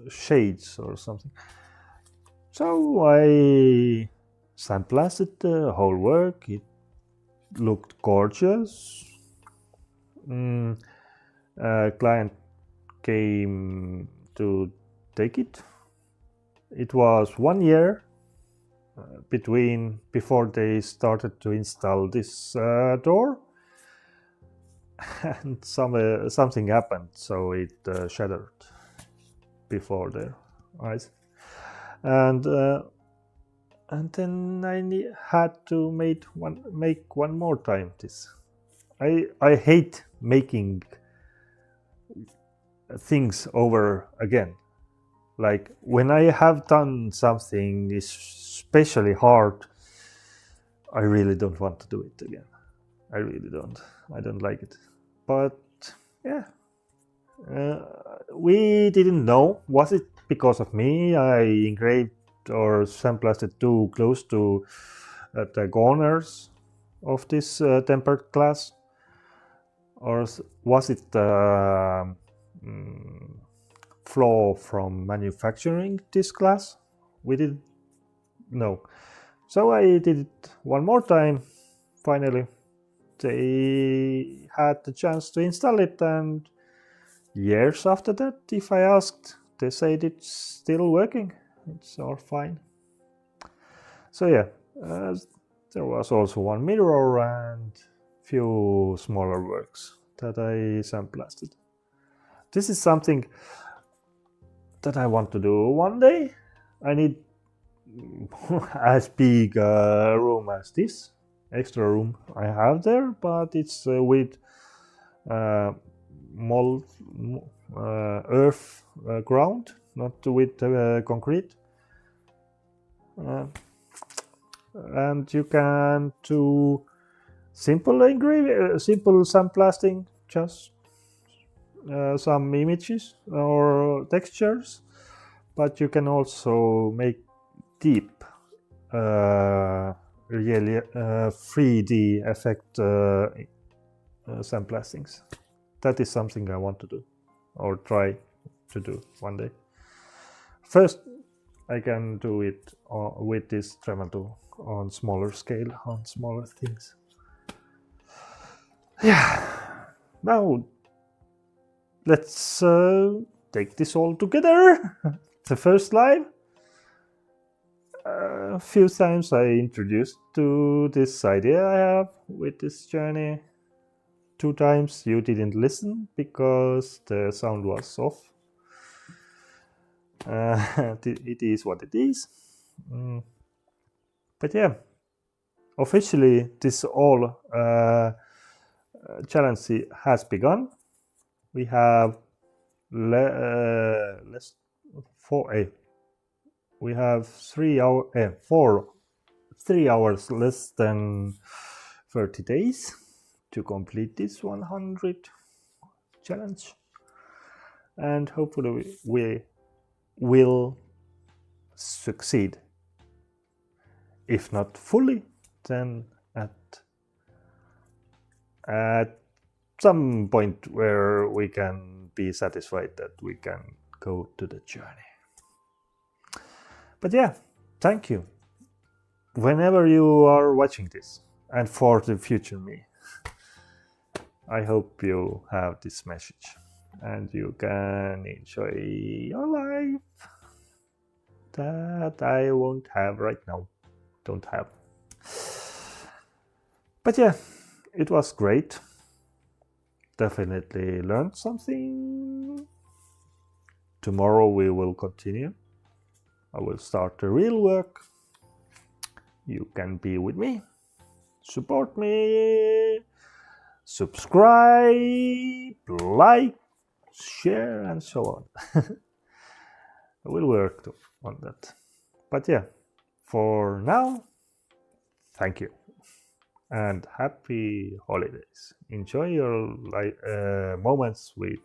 shades or something. So I sandblasted the whole work. It looked gorgeous. Client came to take it. It was 1 year before they started to install this door, and something happened, so it shattered before their eyes, and then I had to make one more time this. I hate making things over again. Like when I have done something especially hard, I really don't want to do it again. I really don't. I don't like it. But yeah, we didn't know. Was it because of me? I engraved or sandblasted too close to the corners of this tempered glass, or was it flaw from manufacturing this glass. We didn't know. So I did it one more time. Finally, they had the chance to install it, and years after that, if I asked, they said it's still working. It's all fine. So yeah, there was also one mirror and few smaller works that I sandblasted. This is something that I want to do one day. I need as big a room as this extra room I have there, but it's with mold, earth ground, not with concrete. And you can do simple engraving, simple sandblasting, just some images or textures, but you can also make deep really 3D effect sandblastings. That is something I want to do or try to do one day. First, I can do it with this Dremel tool on smaller scale, on smaller things. Yeah, now let's take this all together. The first live. A few times I introduced to this idea I have with this journey. 2 times you didn't listen because the sound was off. It is what it is. But yeah, officially this all challenge has begun. We have we have 3 hours less than 30 days to complete this 100 challenge, and hopefully we will succeed. If not fully, then at some point where we can be satisfied that we can go to the journey. But yeah, thank you whenever you are watching this, and for the future me. I hope you have this message and you can enjoy your life that I won't have right now. Don't have. But yeah, it was great. Definitely learned something. Tomorrow we will continue. I will start the real work. You can be with me, support me, subscribe, like, share, and so on. I will work on that. But yeah, for now, thank you and happy holidays. Enjoy your moments with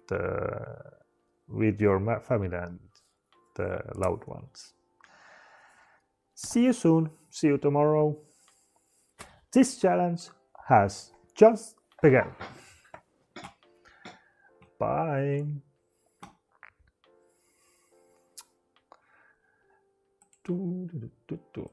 your family and the loved ones. See you soon. See you tomorrow. This challenge has just begun. Bye. Do, do, do, do, do.